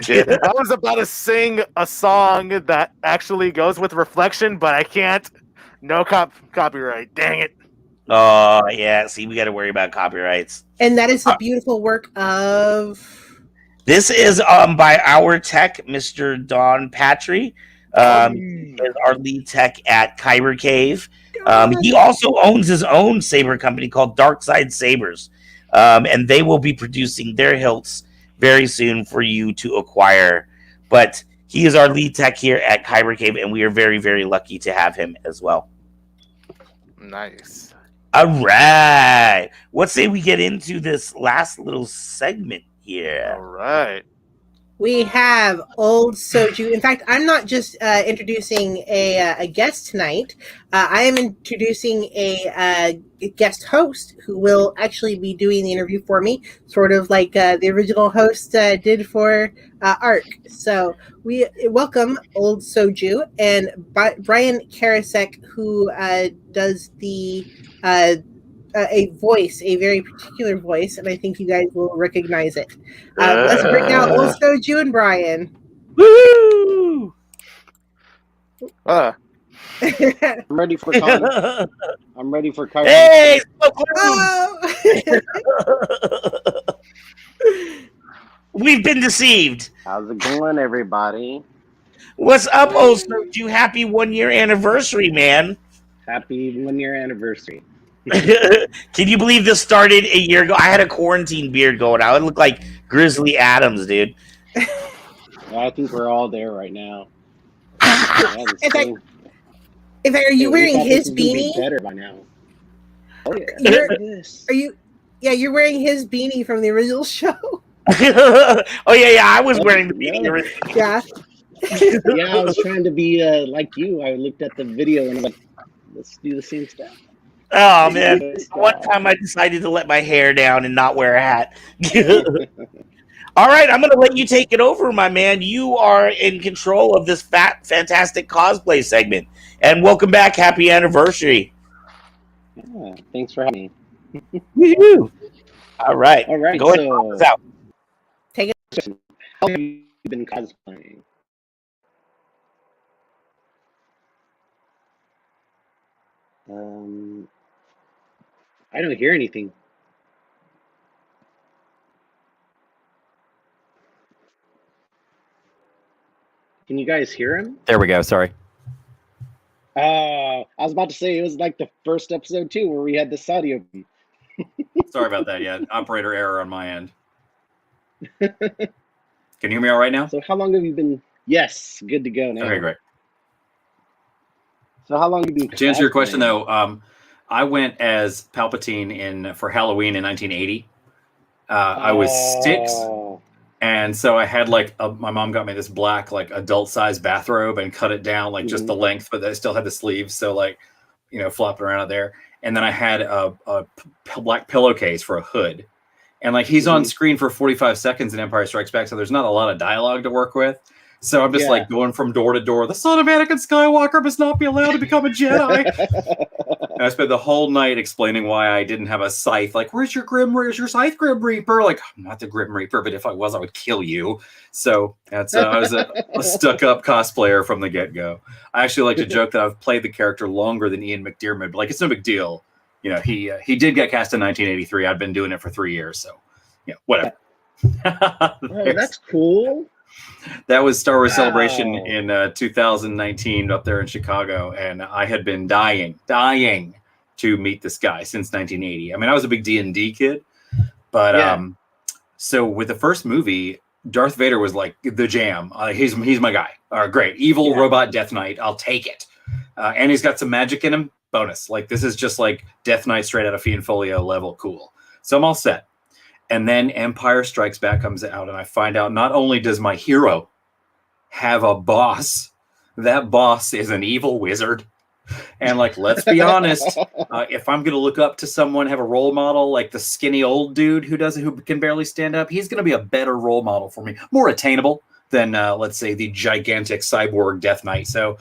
Yeah, I was about to sing a song that actually goes with reflection, but I can't. No copyright. Dang it. Oh, yeah. See, we got to worry about copyrights. And that is the beautiful work of... This is by our tech, Mr. Don Patry. He is our lead tech at Kyber Cave. He also owns his own saber company called Dark Side Sabers. And they will be producing their hilts very soon for you to acquire. But he is our lead tech here at Kyber Cave, and we are very, very lucky to have him as well. Nice. All right. What say we get into this last little segment here? All right. We have Old Soju. In fact, I'm not just introducing a guest tonight. I am introducing a guest host who will actually be doing the interview for me, sort of like the original host did for ARC. So we welcome Old Soju and Brian Karasek, who does the a voice, a very particular voice, and I think you guys will recognize it. Let's bring out Old Soju and Brian. Woo! I'm ready for Kyber. I'm ready for Kyber. Hey! We've been deceived. How's it going, everybody? What's up, Old Soju? Happy 1 year anniversary, man. Happy 1 year anniversary. Can you believe this started a year ago? I had a quarantine beard going. I would look like Grizzly Adams, dude. I think we're all there right now. In fact, are you wearing his beanie? Better by now. Oh yeah. You're wearing his beanie from the original show. Oh yeah, I was wearing the beanie originally. Yeah. Yeah, I was trying to be like you. I looked at the video and I'm like, let's do the same stuff. Oh man! One time I decided to let my hair down and not wear a hat. All right, I'm going to let you take it over, my man. You are in control of this fantastic cosplay segment, and welcome back. Happy anniversary! Yeah, thanks for having me. Woo-hoo. All right, All right. go ahead. And close us out. Take it. How have you been cosplaying? I don't hear anything. Can you guys hear him? There we go. Sorry. I was about to say it was like the first episode too, where we had this audio. Sorry about that. Yeah, operator error on my end. Can you hear me all right now? So how long have you been? Yes, good to go now. Okay, great. So how long have you been? To answer your question, though, I went as Palpatine for Halloween in 1980. I was 6, and so I had like my mom got me this black like adult size bathrobe and cut it down like just the length, but I still had the sleeves, so like flopping around out there. And then I had a black pillowcase for a hood, and like he's on screen for 45 seconds in Empire Strikes Back, so there's not a lot of dialogue to work with. So I'm just like going from door to door. The son of Anakin Skywalker must not be allowed to become a Jedi. And I spent the whole night explaining why I didn't have a scythe. Like, where's your scythe, Grim Reaper? Like, I'm not the Grim Reaper, but if I was, I would kill you. So that's I was a stuck-up cosplayer from the get-go. I actually like to joke that I've played the character longer than Ian McDiarmid, but like it's no big deal. He did get cast in 1983. I've been doing it for 3 years, so whatever. Oh, that's cool. That was Star Wars Celebration in 2019 up there in Chicago, and I had been dying to meet this guy since 1980. I mean, I was a big D&D kid, but so with the first movie, Darth Vader was like the jam. He's my guy. Great, evil robot Death Knight. I'll take it, and he's got some magic in him. Bonus. Like this is just like Death Knight straight out of Fiend Folio level. Cool. So I'm all set. And then Empire Strikes Back comes out, and I find out not only does my hero have a boss, that boss is an evil wizard. And like, let's be honest, if I'm going to look up to someone, have a role model, like the skinny old dude who can barely stand up, he's going to be a better role model for me, more attainable than, let's say, the gigantic cyborg Death Knight. So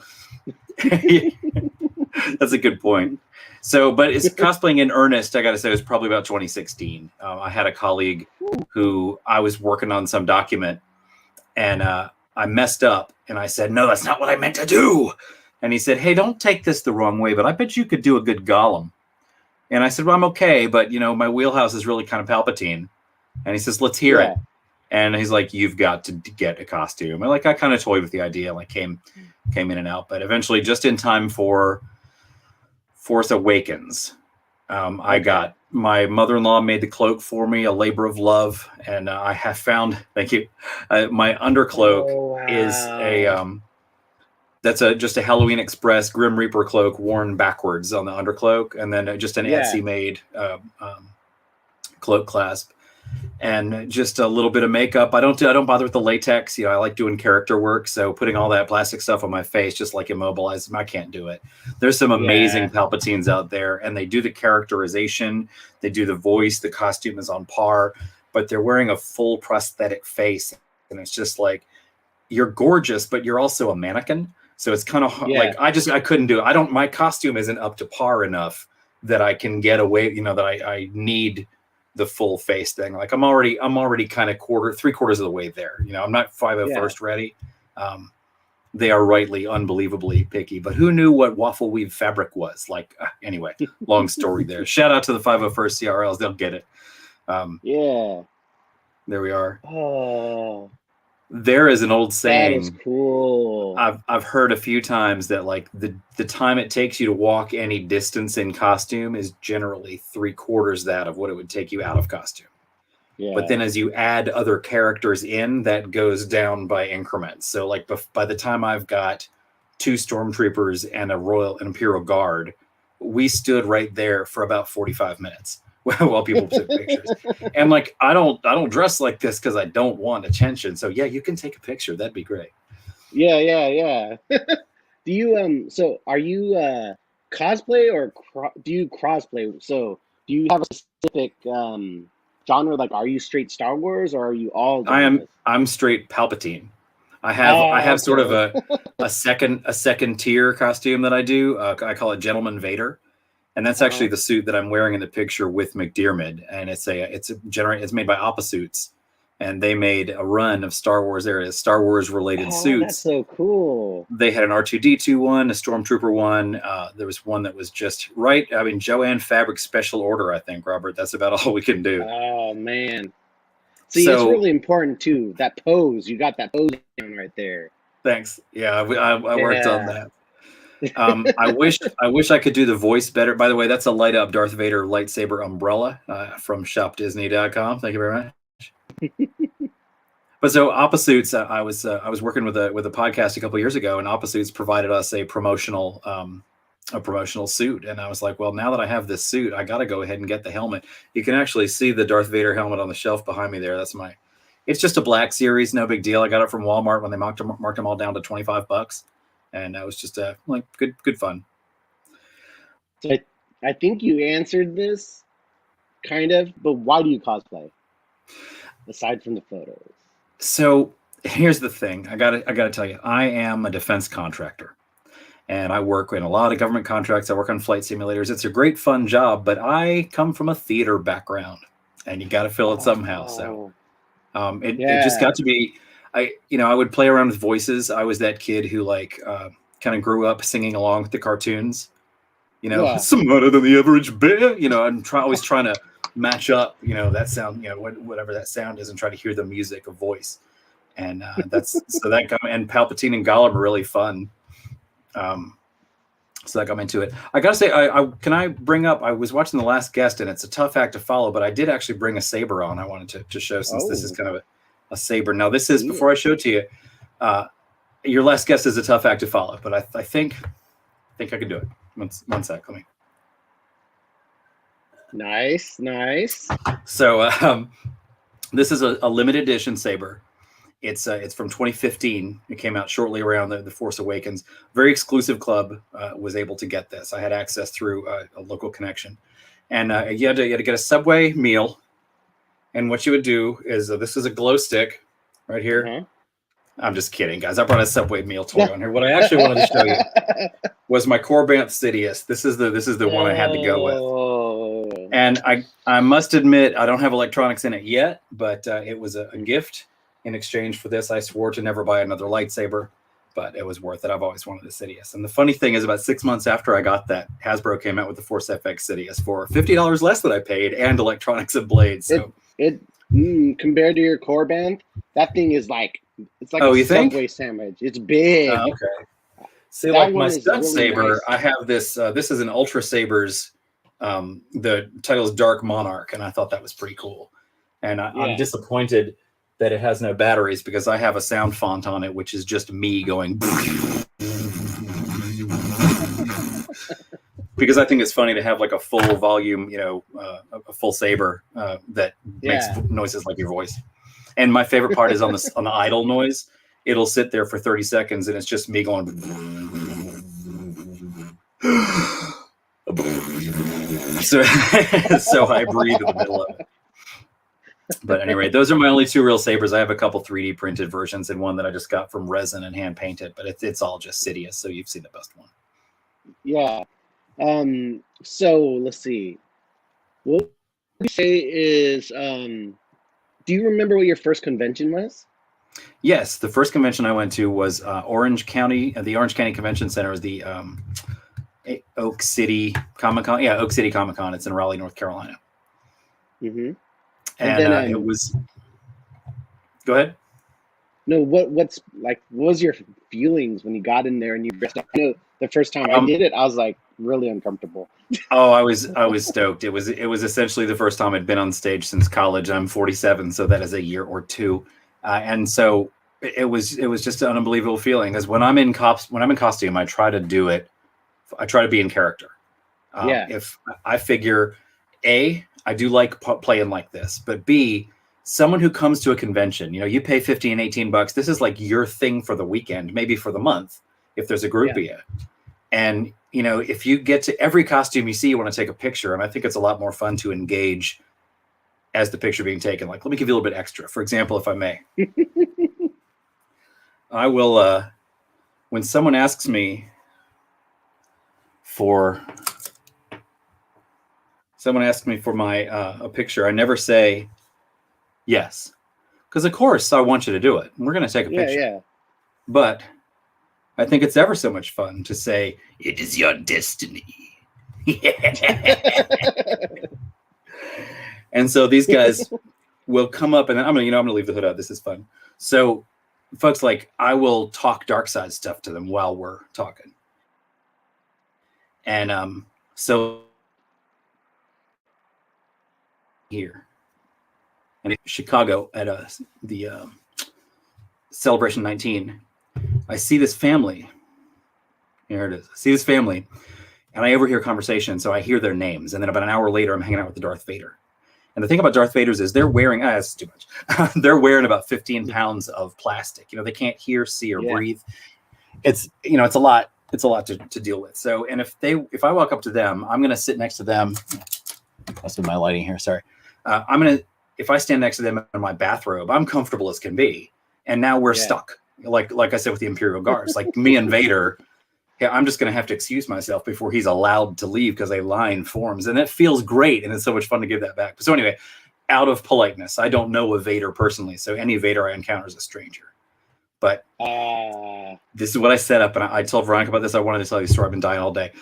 that's a good point. So, but it's cosplaying in earnest, I got to say, it was probably about 2016. I had a colleague who I was working on some document, and I messed up, and I said, no, that's not what I meant to do. And he said, hey, don't take this the wrong way, but I bet you could do a good Gollum. And I said, well, I'm okay, but, my wheelhouse is really kind of Palpatine. And he says, let's hear it. And he's like, you've got to get a costume. And I kind of toyed with the idea, like came in and out, but eventually just in time for Force Awakens. I got my mother-in-law made the cloak for me, a labor of love, and I have found, thank you, my undercloak is just a Halloween Express Grim Reaper cloak worn backwards on the undercloak, and then just an Etsy made cloak clasp, and just a little bit of makeup. I don't bother with the latex. I like doing character work, so putting all that plastic stuff on my face just like immobilizes me. I can't do it. There's some amazing Palpatines out there, and they do the characterization, they do the voice, the costume is on par, but they're wearing a full prosthetic face, and it's just like, you're gorgeous, but you're also a mannequin. So it's kind of like I couldn't do it. My costume isn't up to par enough that I can get away. That I need the full face thing. Like I'm already kind of 3/4 of the way there. I'm not 501st ready. They are rightly unbelievably picky, but who knew what waffle weave fabric was? Like anyway, long story there. Shout out to the 501st CRLs. They'll get it. There we are. Oh. There is an old saying. That is cool. I've heard a few times that like the time it takes you to walk any distance in costume is generally 3/4 that of what it would take you out of costume. But then as you add other characters in, that goes down by increments. So like by the time I've got 2 stormtroopers and a Royal Imperial Guard, we stood right there for about 45 minutes. While people took pictures, and like I don't dress like this because I don't want attention. So yeah, you can take a picture. That'd be great. Yeah. Do you So are you cosplay or do you crossplay? So do you have a specific genre? Like, are you straight Star Wars or are you all? I'm straight Palpatine. I have sort of a second tier costume that I do. I call it Gentleman Vader, and that's actually the suit that I'm wearing in the picture with McDiarmid. And it's made by Oppa-Suits, and they made a run of Star Wars related suits. That's so cool. They had an R2D2 one, a Stormtrooper one. There was one that was just right. I mean, Joanne Fabric Special Order, I think, Robert. That's about all we can do. Oh man. See, it's really important too. That pose, you got that pose down right there. Thanks. Yeah, I worked on that. I wish I could do the voice better. By the way, that's a light up Darth Vader lightsaber umbrella from shopdisney.com. Thank you very much. But so Oppa-Suits, I was working with a podcast a couple of years ago, and Oppa-Suits provided us a promotional suit, and I was like, well, now that I have this suit, I got to go ahead and get the helmet. You can actually see the Darth Vader helmet on the shelf behind me there. It's just a black series, no big deal. I got it from Walmart when they marked them all down to $25, and that was just good fun. So I think you answered this, kind of, but why do you cosplay aside from the photos? So here's the thing. I gotta tell you, I am a defense contractor. And I work in a lot of government contracts. I work on flight simulators. It's a great, fun job, but I come from a theater background, and you got to fill it somehow. So it just got to be. I would play around with voices. I was that kid who kind of grew up singing along with the cartoons. Smarter than the average bear. I'm always trying to match up. That sound. Whatever that sound is, and try to hear the music of voice. And that's and Palpatine and Gollum are really fun. So I got into it. I gotta say, I was watching The Last Guest, and it's a tough act to follow, but I did actually bring a saber on. I wanted to show, since this is kind of a saber. Now this is, before I show it to you, your Last Guest is a tough act to follow, but I think I can do it. One sec, let me. Nice. So this is a limited edition saber. It's from 2015. It came out shortly around the Force Awakens. Very exclusive club was able to get this. I had access through a local connection, and you had to get a Subway meal. And what you would do is this is a glow stick right here. Mm-hmm. I'm just kidding, guys. I brought a Subway meal toy on here. What I actually wanted to show you was my Corbanth Sidious. This is the one I had to go with. And I must admit, I don't have electronics in it yet, but it was a gift. In exchange for this, I swore to never buy another lightsaber, but it was worth it. I've always wanted a Sidious. And the funny thing is, about 6 months after I got that, Hasbro came out with the Force FX Sidious for $50 less than I paid, and electronics and blades. So compared to your Corbanth, that thing is it's like a Subway sandwich. It's big. Oh, okay. See, like my stud saber, really nice. I have this. This is an Ultra Sabers. The title is Dark Monarch, and I thought that was pretty cool. And I'm disappointed that it has no batteries, because I have a sound font on it, which is just me going. Because I think it's funny to have like a full volume, a full saber that makes noises like your voice. And my favorite part is on the idle noise. It'll sit there for 30 seconds, and it's just me going. So I breathe in the middle of it. But anyway, those are my only two real sabers. I have a couple 3D printed versions and one that I just got from resin and hand painted, but it's all just Sidious, so you've seen the best one. Yeah. So let's see. What would you say is do you remember what your first convention was? Yes, the first convention I went to was Orange County. The Orange County Convention Center is the Oak City Comic Con. Yeah, Oak City Comic Con. It's in Raleigh, North Carolina. Mm-hmm. And then, it was. Go ahead. No, what was your feelings when you got in there and you dressed up? I know the first time I did it, I was like really uncomfortable. Oh, I was stoked. It was essentially the first time I'd been on stage since college. I'm 47, so that is a year or two, and so it was just an unbelievable feeling. Because when I'm in costume, I try to do it. I try to be in character. If I figure, A, I do like playing like this, but B, someone who comes to a convention, you pay $15 and $18. This is like your thing for the weekend, maybe for the month, if there's a group of you. And you know, if you get to every costume you see, you want to take a picture. And I think it's a lot more fun to engage as the picture being taken. Like, let me give you a little bit extra. For example, if I may, I will, when someone asks me for my a picture, I never say yes, because of course I want you to do it. We're going to take a picture. Yeah. But I think it's ever so much fun to say, it is your destiny. And so these guys will come up, and I'm gonna leave the hood out. This is fun. So folks, like, I will talk dark side stuff to them while we're talking. And so here in Chicago at the Celebration 19, I see this family. Here it is. I see this family, and I overhear conversation, so I hear their names. And then about an hour later, I'm hanging out with the Darth Vader. And the thing about Darth Vader's is they're wearing, that's too much. They're wearing about 15 pounds of plastic. You know, they can't hear, see, or breathe. It's, you know, it's a lot to deal with. So, and if I walk up to them, I'm going to sit next to them. Must be my lighting here. Sorry. If I stand next to them in my bathrobe, I'm comfortable as can be. And now we're stuck. Like I said, with the Imperial Guards, like me and Vader, I'm just going to have to excuse myself before he's allowed to leave because a line forms, and it feels great. And it's so much fun to give that back. So anyway, out of politeness, I don't know a Vader personally. So any Vader I encounter is a stranger. But this is what I set up. And I told Veronica about this. I wanted to tell you a story. I've been dying all day.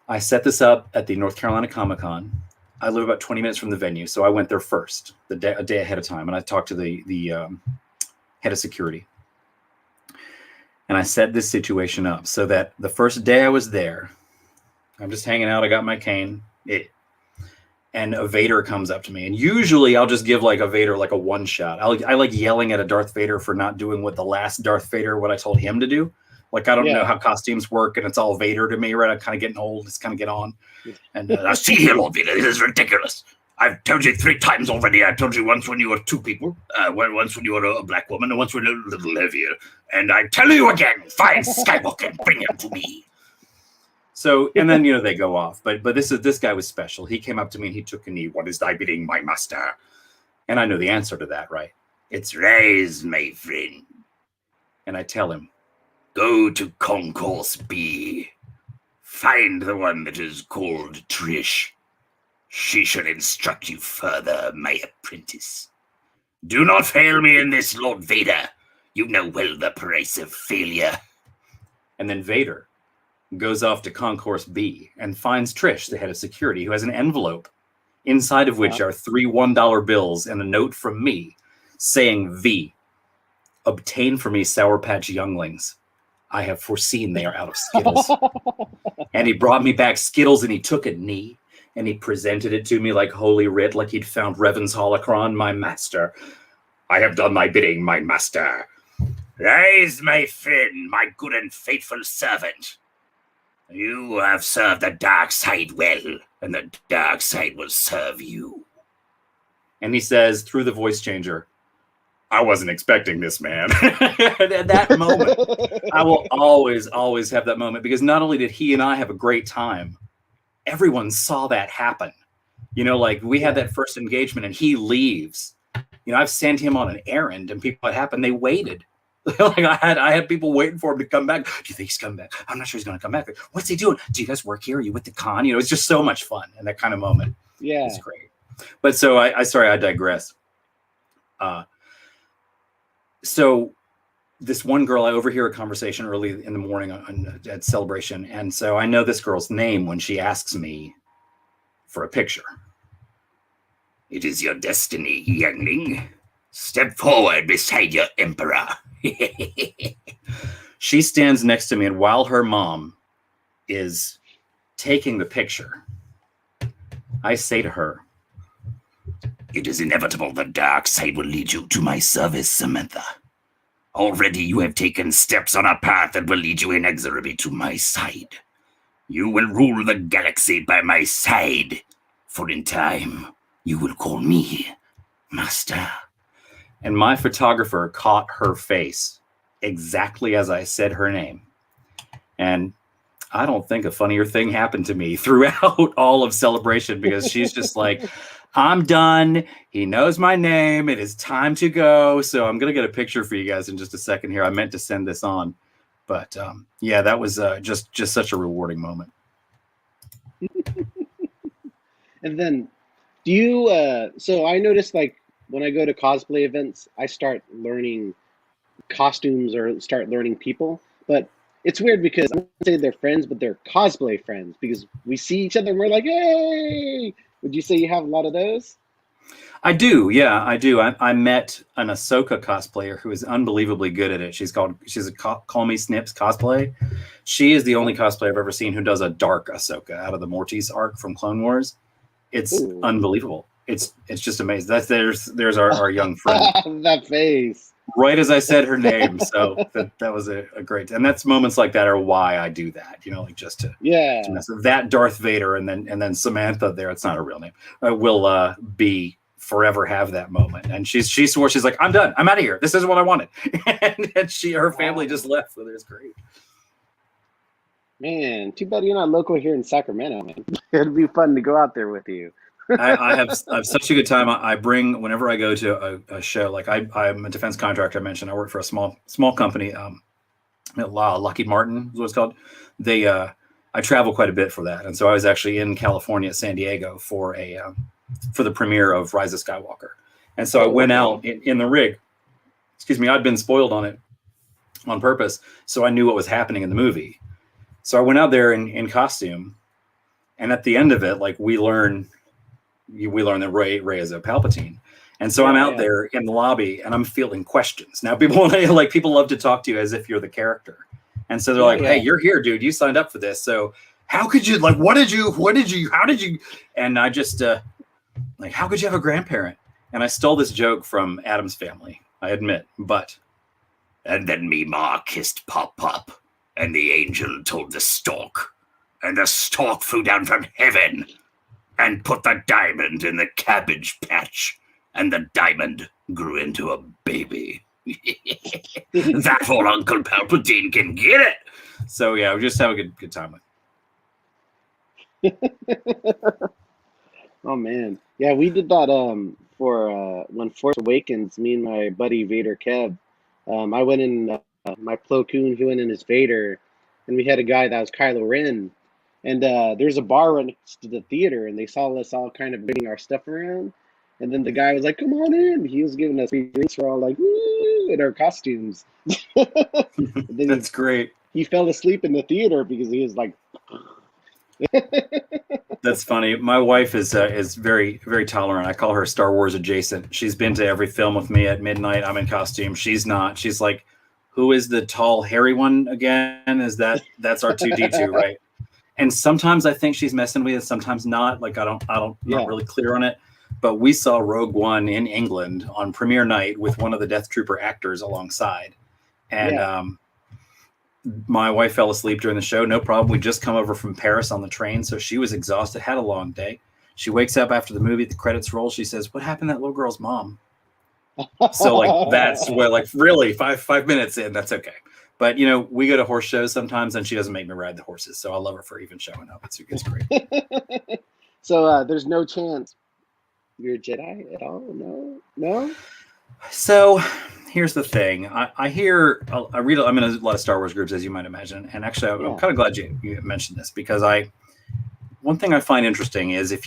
I set this up at the North Carolina Comic-Con. I live about 20 minutes from the venue. So I went there first, a day ahead of time. And I talked to the head of security. And I set this situation up so that the first day I was there, I'm just hanging out. I got my cane. And a Vader comes up to me. And usually I'll just give like a Vader like a one shot. I like yelling at a Darth Vader for not doing what the last Darth Vader, what I told him to do. Like, I don't know how costumes work, and it's all Vader to me, right? I'm kind of getting old. It's kind of get on. And I see here, Lord Vader, this is ridiculous. I've told you 3 times already. I told you once when you were 2 people, once when you were a black woman, and once when you were a little heavier. And I tell you again, find Skywalker and bring him to me. So, and then, they go off. But this guy was special. He came up to me and he took a knee. What is thy bidding, my master? And I know the answer to that, right? It's rise, my friend. And I tell him, go to Concourse B. Find the one that is called Trish. She shall instruct you further, my apprentice. Do not fail me in this, Lord Vader. You know well the price of failure. And then Vader goes off to Concourse B and finds Trish, the head of security, who has an envelope inside of which are 3 $1 bills and a note from me saying, V, obtain for me Sour Patch Younglings. I have foreseen they are out of Skittles. And he brought me back Skittles, and he took a knee. And he presented it to me like Holy Writ, like he'd found Revan's holocron, my master. I have done my bidding, my master. Rise, my friend, my good and faithful servant. You have served the dark side well, and the dark side will serve you. And he says, through the voice changer, I wasn't expecting this, man. At that moment, I will always have that moment, because not only did he and I have a great time, everyone saw that happen. Like we had that first engagement and he leaves. I've sent him on an errand, and people, what happened? They waited. Like I had people waiting for him to come back. Do you think he's coming back? I'm not sure he's going to come back. What's he doing? Do you guys work here? Are you with the con? It's just so much fun. And that kind of moment. Yeah. It's great. But so I digress. So this one girl, I overhear a conversation early in the morning at Celebration. And so I know this girl's name when she asks me for a picture. It is your destiny, youngling. Step forward beside your emperor. She stands next to me, and while her mom is taking the picture, I say to her, it is inevitable the dark side will lead you to my service, Samantha. Already you have taken steps on a path that will lead you inexorably to my side. You will rule the galaxy by my side, for in time you will call me Master. And my photographer caught her face exactly as I said her name. And I don't think a funnier thing happened to me throughout all of Celebration, because she's just like, I'm done. He knows my name. It is time to go. So I'm going to get a picture for you guys in just a second here. I meant to send this on. But yeah, that was just such a rewarding moment. And then, do you? So I noticed, like, when I go to cosplay events, I start learning costumes or start learning people. But it's weird because I don't say they're friends, but they're cosplay friends because we see each other and we're like, hey! Would you say you have a lot of those? I do. Yeah, I do. I met an Ahsoka cosplayer who is unbelievably good at it. She's a Call Me Snips cosplay. She is the only cosplayer I've ever seen who does a dark Ahsoka out of the Mortis arc from Clone Wars. It's unbelievable. It's just amazing. There's our young friend. That face. Right as I said her name. So that was a great, and that's moments like that are why I do that, like just to mess with that Darth Vader and then Samantha there. It's not a real name. Will be forever have that moment. And she swore, she's like, I'm done. I'm out of here. This isn't what I wanted. and her family just left. So it's great. Man, too bad you're not local here in Sacramento, man. It'd be fun to go out there with you. I have such a good time. I bring, whenever I go to a show, like I'm a defense contractor. I mentioned I work for a small company, Lockheed Martin is what it's called. I travel quite a bit for that, and so I was actually in California, San Diego, for the premiere of Rise of Skywalker, and so I went out in the rig. Excuse me, I'd been spoiled on it on purpose, so I knew what was happening in the movie. So I went out there in costume, and at the end of it, like we learn that Rey is a Palpatine. And so I'm out there in the lobby and I'm fielding questions. Now people love to talk to you as if you're the character. And so they're like, hey, you're here, dude. You signed up for this. So how could you, how did you? And I just, how could you have a grandparent? And I stole this joke from Adam's Family, I admit, but. And then me ma kissed Pop, and the angel told the stork, and the stork flew down from heaven and put the diamond in the cabbage patch, and the diamond grew into a baby. That old Uncle Palpatine can get it. So yeah, we just have a good time with it. Oh man, yeah, we did that for when Force Awakens. Me and my buddy Vader Kev, I went in my Plo Koon. He went in as Vader, and we had a guy that was Kylo Ren. And there's a bar right next to the theater, and they saw us all kind of bringing our stuff around. And then the guy was like, come on in. He was giving us free drinks. We're all like, woo, in our costumes. That's great. He fell asleep in the theater because he was like... That's funny. My wife is very, very tolerant. I call her Star Wars adjacent. She's been to every film with me at midnight. I'm in costume. She's not. She's like, who is the tall, hairy one again? That's R2-D2, right? And sometimes I think she's messing with it, sometimes not. Like I'm not really clear on it. But we saw Rogue One in England on premiere night with one of the Death Trooper actors alongside. And my wife fell asleep during the show. No problem. We just come over from Paris on the train. So she was exhausted, had a long day. She wakes up after the movie, the credits roll. She says, what happened to that little girl's mom? So that's where really 5 minutes in, that's okay. But, we go to horse shows sometimes, and she doesn't make me ride the horses. So I love her for even showing up. It's great. So there's no chance you're a Jedi at all? No? So here's the thing. I read, I'm in a lot of Star Wars groups, as you might imagine. And actually, I'm kind of glad you mentioned this, because one thing I find interesting is a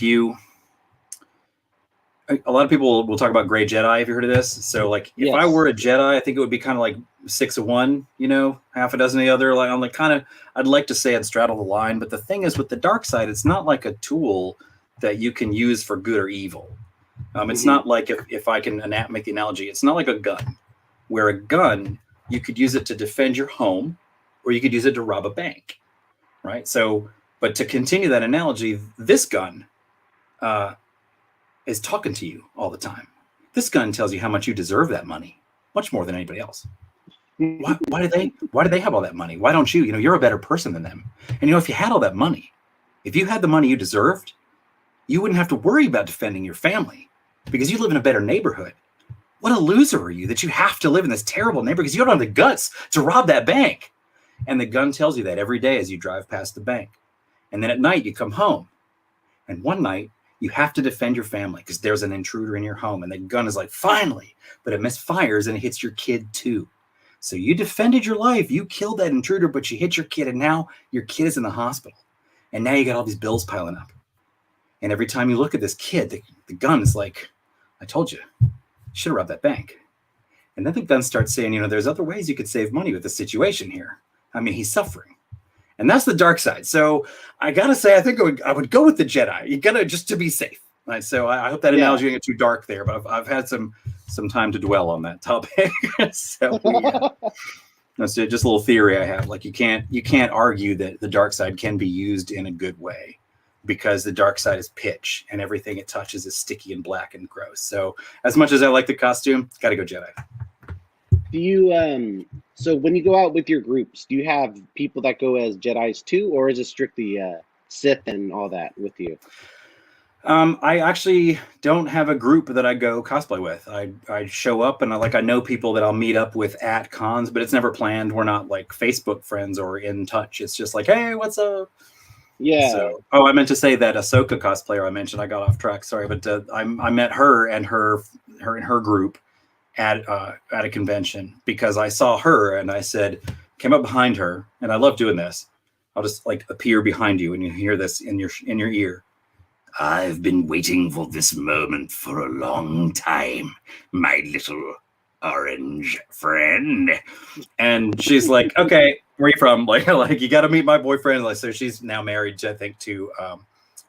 lot of people will talk about Gray Jedi. Have you heard of this? So if I were a Jedi, I think it would be kind of like 6 of one, half a dozen of the other. I'd like to say I'd straddle the line. But the thing is, with the dark side, it's not like a tool that you can use for good or evil. It's not like, if I can make the analogy, it's not like a gun, where a gun, you could use it to defend your home, or you could use it to rob a bank, right? So, but to continue that analogy, this gun, is talking to you all the time. This gun tells you how much you deserve that money, much more than anybody else. Why do they have all that money? Why don't you? You're a better person than them. And if you had all that money, if you had the money you deserved, you wouldn't have to worry about defending your family because you live in a better neighborhood. What a loser are you that you have to live in this terrible neighborhood because you don't have the guts to rob that bank. And the gun tells you that every day as you drive past the bank. And then at night you come home. And one night you have to defend your family because there's an intruder in your home. And the gun is like, finally, but it misfires and it hits your kid too. So you defended your life. You killed that intruder, but you hit your kid. And now your kid is in the hospital. And now you got all these bills piling up. And every time you look at this kid, the gun is like, I told you, should have robbed that bank. And then the gun starts saying, there's other ways you could save money with the situation here. I mean, he's suffering. And that's the dark side. So I got to say, I think I would go with the Jedi. You got to, just to be safe. Right? So I hope that analogy didn't get too dark there, but I've had some time to dwell on that topic. So that's just a little theory I have. Like you can't argue that the dark side can be used in a good way, because the dark side is pitch and everything it touches is sticky and black and gross. So as much as I like the costume, got to go Jedi. Do you so when you go out with your groups, do you have people that go as Jedis too, or is it strictly Sith and all that with you? I actually don't have a group that I go cosplay with. I show up and I know people that I'll meet up with at cons, but it's never planned. We're not like Facebook friends or in touch. It's just like, hey, what's up? Yeah. So, I meant to say that a Soko cosplayer I mentioned, I got off track. Sorry, but I met her and her group at a convention because I saw her and I said, came up behind her, and I love doing this. I'll just like appear behind you and you hear this in your ear. I've been waiting for this moment for a long time, my little orange friend. And she's like, okay, where are you from? Like you got to meet my boyfriend. Like, so she's now married, I think, to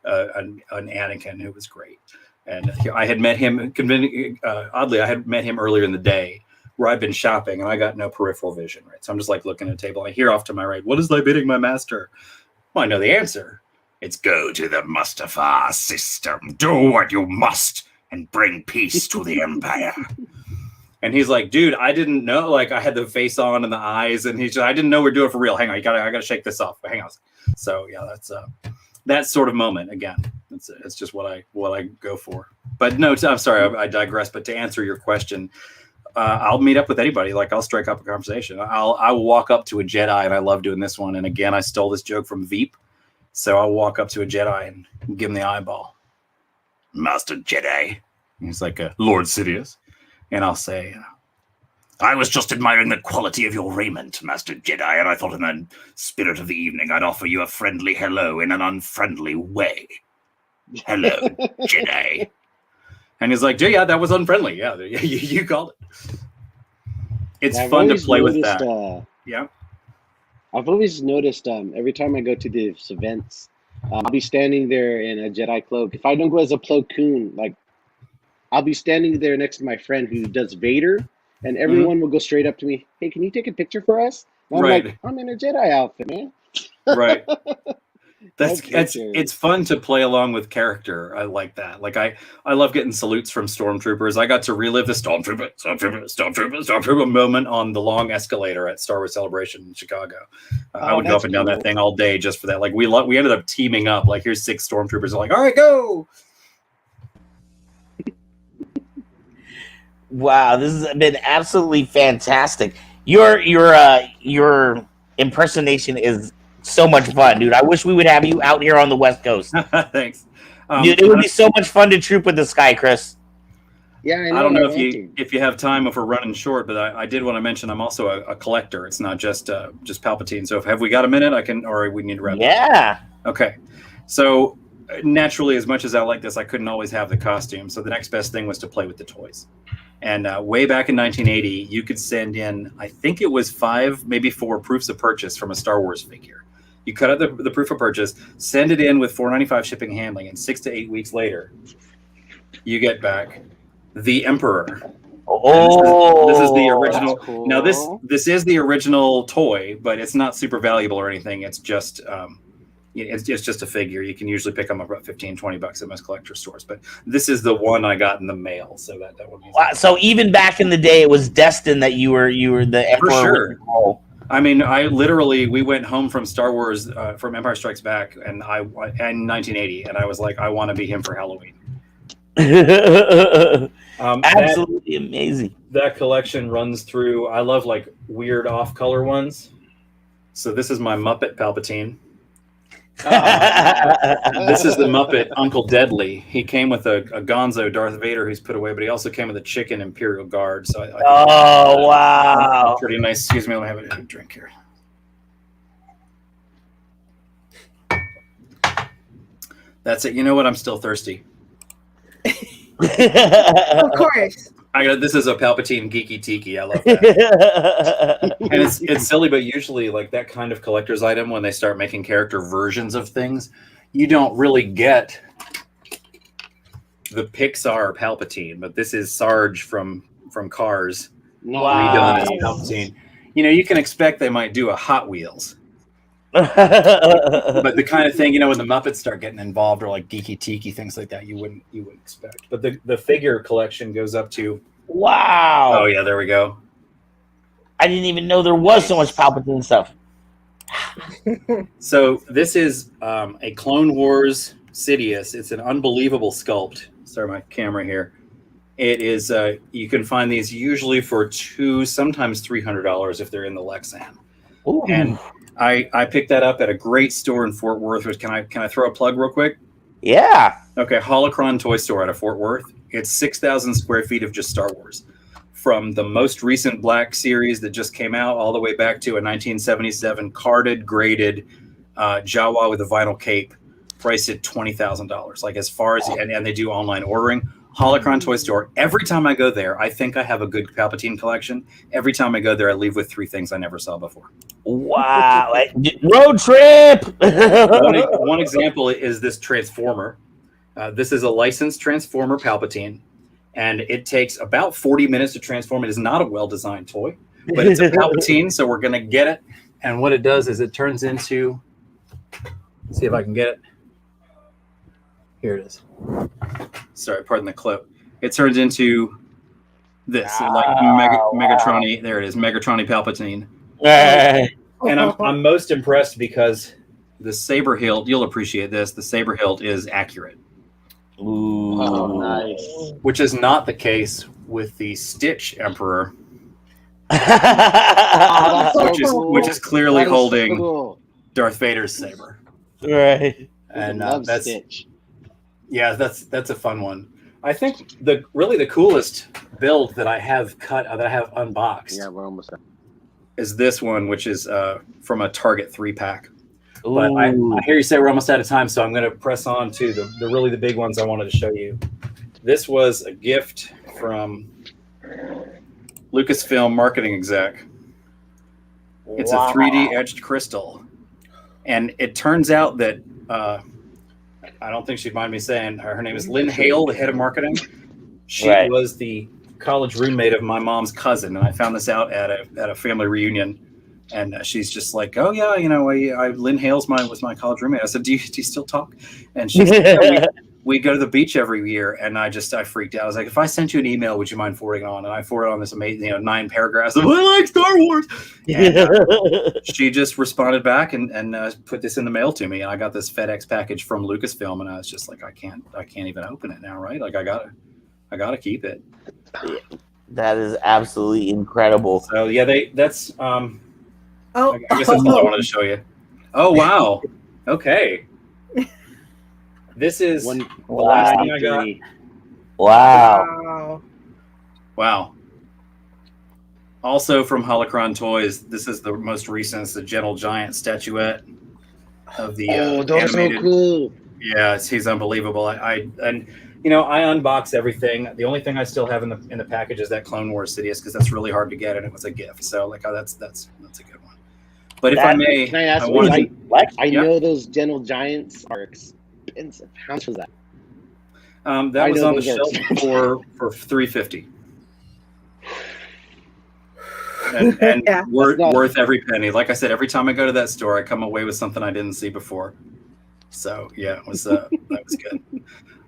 an Anakin who was great. And I had met him, oddly, I had met him earlier in the day where I'd been shopping and I got no peripheral vision, right? So I'm just like looking at a table. I hear off to my right, what is thy bidding, my master? Well, I know the answer. It's go to the Mustafar system, do what you must, and bring peace to the Empire. And he's like, dude, I didn't know. Like, I had the face on and the eyes, and he's just, I didn't know we're doing it for real. Hang on, I gotta shake this off. Hang on. So yeah, that's that sort of moment again. It's just what I go for. But no, I'm sorry, I digress. But to answer your question, I'll meet up with anybody. Like, I'll strike up a conversation. I will walk up to a Jedi, and I love doing this one. And again, I stole this joke from Veep. So I'll walk up to a Jedi and give him the eyeball. Master Jedi. And he's like, Lord Sidious. And I'll say, I was just admiring the quality of your raiment, Master Jedi, and I thought in the spirit of the evening I'd offer you a friendly hello in an unfriendly way. Hello, Jedi. And he's like, yeah, that was unfriendly. Yeah, you called it. It's fun to play with that. Yeah. I've always noticed every time I go to these events, I'll be standing there in a Jedi cloak. If I don't go as a Plo Koon, like, I'll be standing there next to my friend who does Vader, and everyone will go straight up to me, hey, can you take a picture for us? And I'm like, I'm in a Jedi outfit, man. Right. It's fun to play along with character. I like that. Like I love getting salutes from stormtroopers. I got to relive the stormtrooper moment on the long escalator at Star Wars Celebration in Chicago. I would go up and down that thing all day just for that. Like we ended up teaming up. Like here's 6 stormtroopers. I'm like, all right, go. Wow, this has been absolutely fantastic. Your impersonation is so much fun, dude. I wish we would have you out here on the West Coast. Thanks. Dude, it would be so much fun to troop with this guy, Chris. Yeah, I don't know if you have time, if we're running short, but I did want to mention I'm also a collector. It's not just Palpatine. So have we got a minute? Or we need to wrap. Yeah. Okay. So naturally, as much as I like this, I couldn't always have the costume. So the next best thing was to play with the toys. And way back in 1980, you could send in, I think it was 5, maybe 4 proofs of purchase from a Star Wars figure. You cut out the proof of purchase, send it in with $4.95 shipping and handling, and 6 to 8 weeks later, you get back the Emperor. Oh, this is the original. Cool. Now this is the original toy, but it's not super valuable or anything. It's just it's just a figure. You can usually pick them up about $15-$20 at most collector stores. But this is the one I got in the mail, so that would be. Wow. So even back in the day, it was destined that you were the Emperor. For sure. I mean, we went home from Star Wars, from Empire Strikes Back, and in 1980, and I was like, I want to be him for Halloween. Absolutely amazing. That collection runs through. I love like weird off-color ones. So this is my Muppet Palpatine. This is the Muppet Uncle Deadly. He came with a gonzo Darth Vader who's put away, but he also came with a chicken Imperial Guard. So I think wow. pretty nice. Excuse me, let me have a drink here. That's it. You know what? I'm still thirsty. Of course. This is a Palpatine Geeky Tiki. I love that. And it's silly, but usually like that kind of collector's item, when they start making character versions of things, you don't really get the Pixar Palpatine, but this is Sarge from Cars redone as Palpatine. You know, you can expect they might do a Hot Wheels. But the kind of thing, you know, when the Muppets start getting involved, or like Geeky Tiki, things like that, you wouldn't expect. But the figure collection goes up to wow. Oh yeah, there we go. I didn't even know there was so much Palpatine stuff. So this is a Clone Wars Sidious. It's an unbelievable sculpt. Sorry, my camera here. It is. You can find these usually for $200, sometimes $300 if they're in the Lexan. Ooh. And I picked that up at a great store in Fort Worth. Can I throw a plug real quick? Yeah. Okay, Holocron Toy Store out of Fort Worth. It's 6,000 square feet of just Star Wars. From the most recent Black series that just came out all the way back to a 1977 carded, graded Jawa with a vinyl cape, priced at $20,000. Like as far as, and they do online ordering. Holocron Toy Store. Every time I go there, I think I have a good Palpatine collection. Every time I go there, I leave with 3 things I never saw before. Wow. Road trip. One example is this Transformer. This is a licensed Transformer Palpatine, and it takes about 40 minutes to transform. It is not a well-designed toy, but it's a Palpatine, so we're going to get it. And what it does is it turns into, let's see if I can get it. Here it is. Sorry, pardon the clip. It turns into this, like Megatron-y. There it is, Megatron-y Palpatine. And I'm most impressed because the saber hilt, you'll appreciate this, the saber hilt is accurate. Ooh. Oh, nice. Which is not the case with the Stitch Emperor, which is clearly holding Darth Vader's saber. Right. And love that's Stitch. Yeah, that's a fun one. I think the coolest build that I have unboxed. Yeah, we're almost done. Is this one, which is from a Target 3-pack. But I hear you say we're almost out of time, so I'm going to press on to the big ones I wanted to show you. This was a gift from Lucasfilm marketing exec. It's a 3D etched crystal, and it turns out that I don't think she'd mind me saying her name is Lynn Hale, the head of marketing. She was the college roommate of my mom's cousin, and I found this out at a family reunion. And she's just like, "Oh yeah, you know, Lynn Hale's was my college roommate." I said, "Do you still talk?" And she said, "Yeah, we go to the beach every year." And I freaked out. I was like, "If I sent you an email, would you mind forwarding it on?" And I forwarded on this amazing, 9 paragraphs of "I like Star Wars." And she just responded back and put this in the mail to me. And I got this FedEx package from Lucasfilm, and I was just like, I can't even open it now, right? Like I gotta keep it. That is absolutely incredible. So yeah, that's I guess that's all I wanted to show you. Oh wow. Okay. This is the last thing I got. Wow. Wow. Also from Holocron Toys, this is the most recent. It's the Gentle Giant statuette of the those are so cool. Yeah, he's unbelievable. I unbox everything. The only thing I still have in the package is that Clone Wars Sidious, because that's really hard to get, and it was a gift. So that's a good one. But if I may, can I ask I know those Gentle Giants are expensive. How much was that? That was on the shelf for $350. And worth every penny. Like I said, every time I go to that store, I come away with something I didn't see before. So yeah, it was that was good.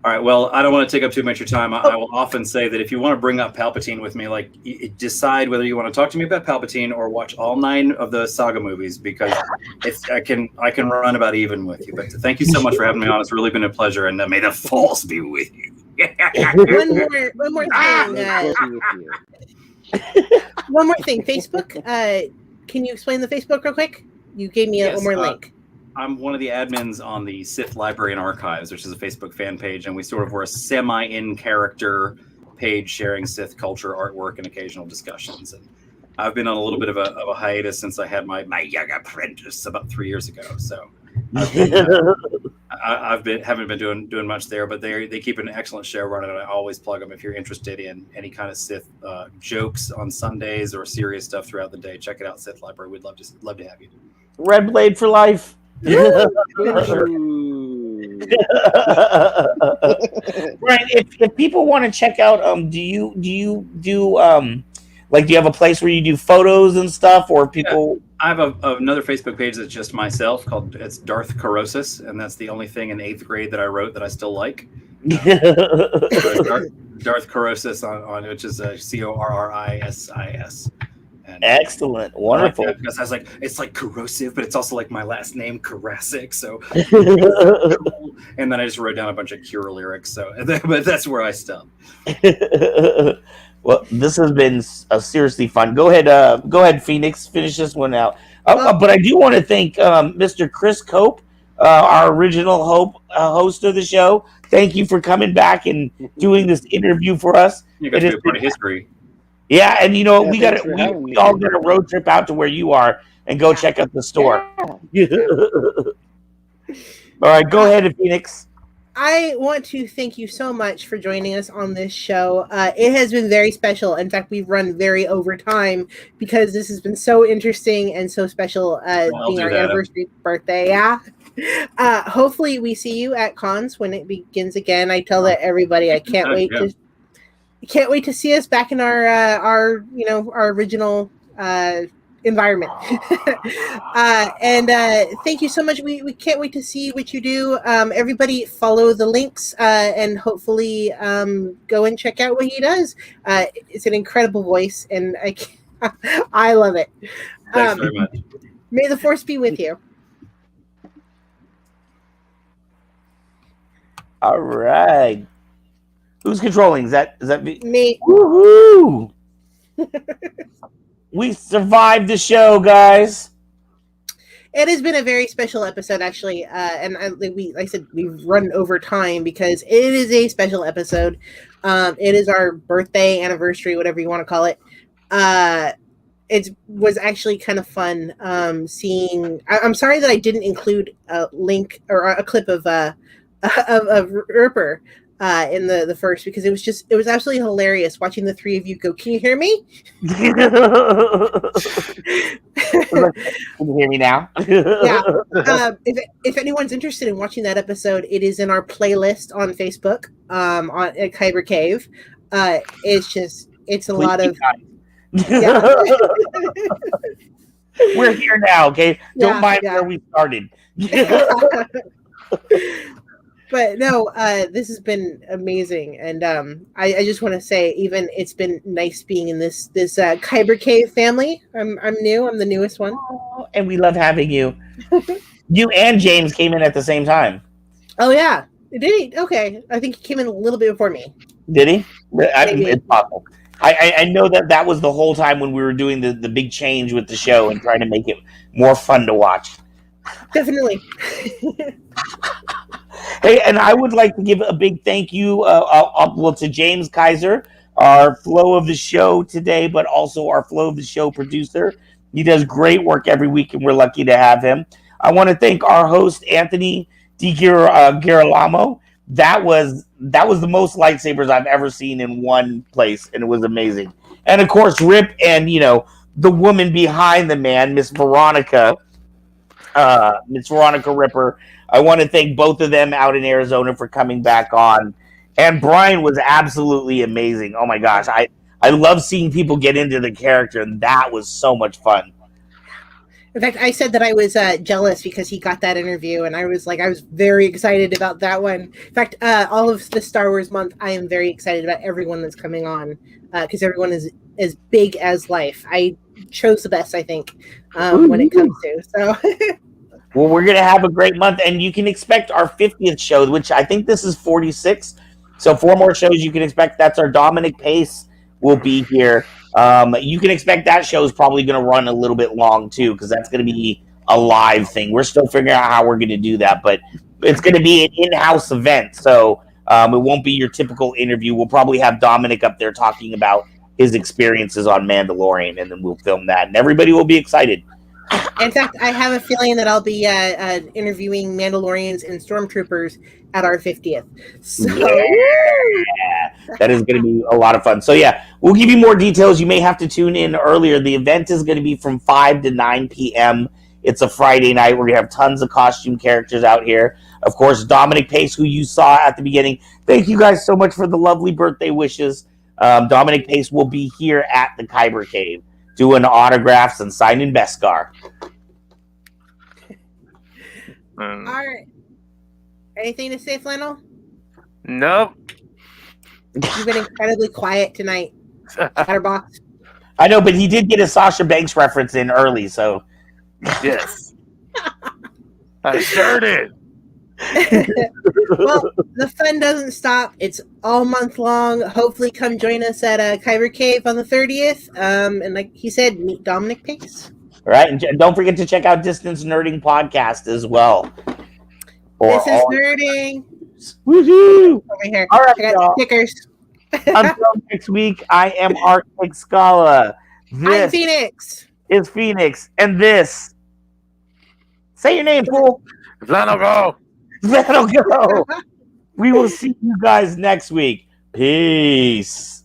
All right. Well, I don't want to take up too much of your time. I will often say that if you want to bring up Palpatine with me, like decide whether you want to talk to me about Palpatine or watch all 9 of the saga movies, because I can run about even with you. But thank you so much for having me on. It's really been a pleasure, and may the Force be with you. One more thing. One more thing. Facebook. Can you explain the Facebook real quick? You gave me a more link. I'm one of the admins on the Sith Library and Archives, which is a Facebook fan page, and we sort of were a semi-in-character page sharing Sith culture, artwork, and occasional discussions. And I've been on a little bit of a hiatus since I had my young apprentice about 3 years ago. So haven't been doing much there, but they keep an excellent show running, and I always plug them if you're interested in any kind of Sith jokes on Sundays or serious stuff throughout the day. Check it out, Sith Library. We'd love to have you. Red Blade for life. Right. If people want to check out, do you have a place where you do photos and stuff, or people? Yeah, I have another Facebook page that's just myself called it's Darth Karosis, and that's the only thing in 8th grade that I wrote that I still like. Darth Karosis on which is Corrisis. Excellent, wonderful. Because I was like, it's like corrosive, but it's also like my last name, Karasek. So, and then I just wrote down a bunch of Cure lyrics. So, but that's where I stopped. Well, this has been seriously fun. Go ahead, Phoenix, finish this one out. But I do want to thank Mr. Chris Cope, our original host of the show. Thank you for coming back and doing this interview for us. You got to be a part of history. Yeah, and we all got a road trip out to where you are and go check out the store. Yeah. All right, go ahead, Phoenix. I want to thank you so much for joining us on this show. It has been very special. In fact, we've run very over time because this has been so interesting and so special being our anniversary birthday. Yeah. Hopefully we see you at cons when it begins again. I tell that everybody. I can't wait to see us back in our original environment. And thank you so much. We can't wait to see what you do. Everybody follow the links and hopefully go and check out what he does. It's an incredible voice, and I love it. Thanks very much. May the force be with you. All right. Who's controlling? Is that me? Woohoo! We survived the show, guys. It has been a very special episode, actually, and like I said, we've run over time because it is a special episode. It is our birthday, anniversary, whatever you want to call it. It was actually kind of fun seeing. I'm sorry that I didn't include a link or a clip of Ripper in the first, because it was absolutely hilarious watching the three of you go. Can you hear me? Can you hear me now? Yeah. If anyone's interested in watching that episode, it is in our playlist on Facebook at Kyber Cave. It's a lot of. Yeah. We're here now, okay? Don't mind where we started. But no, this has been amazing, and I just want to say, even it's been nice being in this Kyber Cave family. I'm new. I'm the newest one, and we love having you. You and James came in at the same time. Oh yeah, did he? Okay, I think he came in a little bit before me. Did he? It's possible. I know that was the whole time when we were doing the big change with the show and trying to make it more fun to watch. Definitely. Hey, and I would like to give a big thank you to James Kiser, our Flow of the Show today, but also our Flow of the Show producer. He does great work every week, and we're lucky to have him. I want to thank our host, Anthony Degirolamo. That was the most lightsabers I've ever seen in one place, and it was amazing. And, of course, Rip and, the woman behind the man, Miss Veronica Ripper. I want to thank both of them out in Arizona for coming back on. And Brian was absolutely amazing. Oh my gosh. I love seeing people get into the character, and that was so much fun. In fact, I said that I was jealous because he got that interview, and I was very excited about that one. In fact, all of the Star Wars month, I am very excited about everyone that's coming on because everyone is as big as life. I chose the best, I think, when it comes to. So. Well, we're going to have a great month, and you can expect our 50th show, which I think this is 46. So 4 more shows you can expect. That's our Dominic Pace will be here. You can expect that show is probably going to run a little bit long, too, because that's going to be a live thing. We're still figuring out how we're going to do that, but it's going to be an in-house event, so it won't be your typical interview. We'll probably have Dominic up there talking about his experiences on Mandalorian, and then we'll film that, and everybody will be excited. In fact, I have a feeling that I'll be interviewing Mandalorians and Stormtroopers at our 50th. So, that is going to be a lot of fun. So yeah, we'll give you more details. You may have to tune in earlier. The event is going to be from 5 to 9 p.m. It's a Friday night. We're going to have tons of costume characters out here. Of course, Dominic Pace, who you saw at the beginning. Thank you guys so much for the lovely birthday wishes. Dominic Pace will be here at the Kyber Cave doing autographs and signing Beskar. all right. Anything to say, Flannel? Nope. You've been incredibly quiet tonight, Chatterbox. I know, but he did get a Sasha Banks reference in early, so. Yes. I sure did. Well, the fun doesn't stop. It's all month long. Hopefully, come join us at Kyber Cave on the 30th. And like he said, meet Dominic Pace. All right, and don't forget to check out Distance Nerding Podcast as well. Distance Nerding. Woohoo! Over here. All right, I got stickers. Until next week, I am Art Xcala. I'm Phoenix. Is Phoenix, and this. Say your name, fool. Flannelgo. Flannelgo. We will see you guys next week. Peace.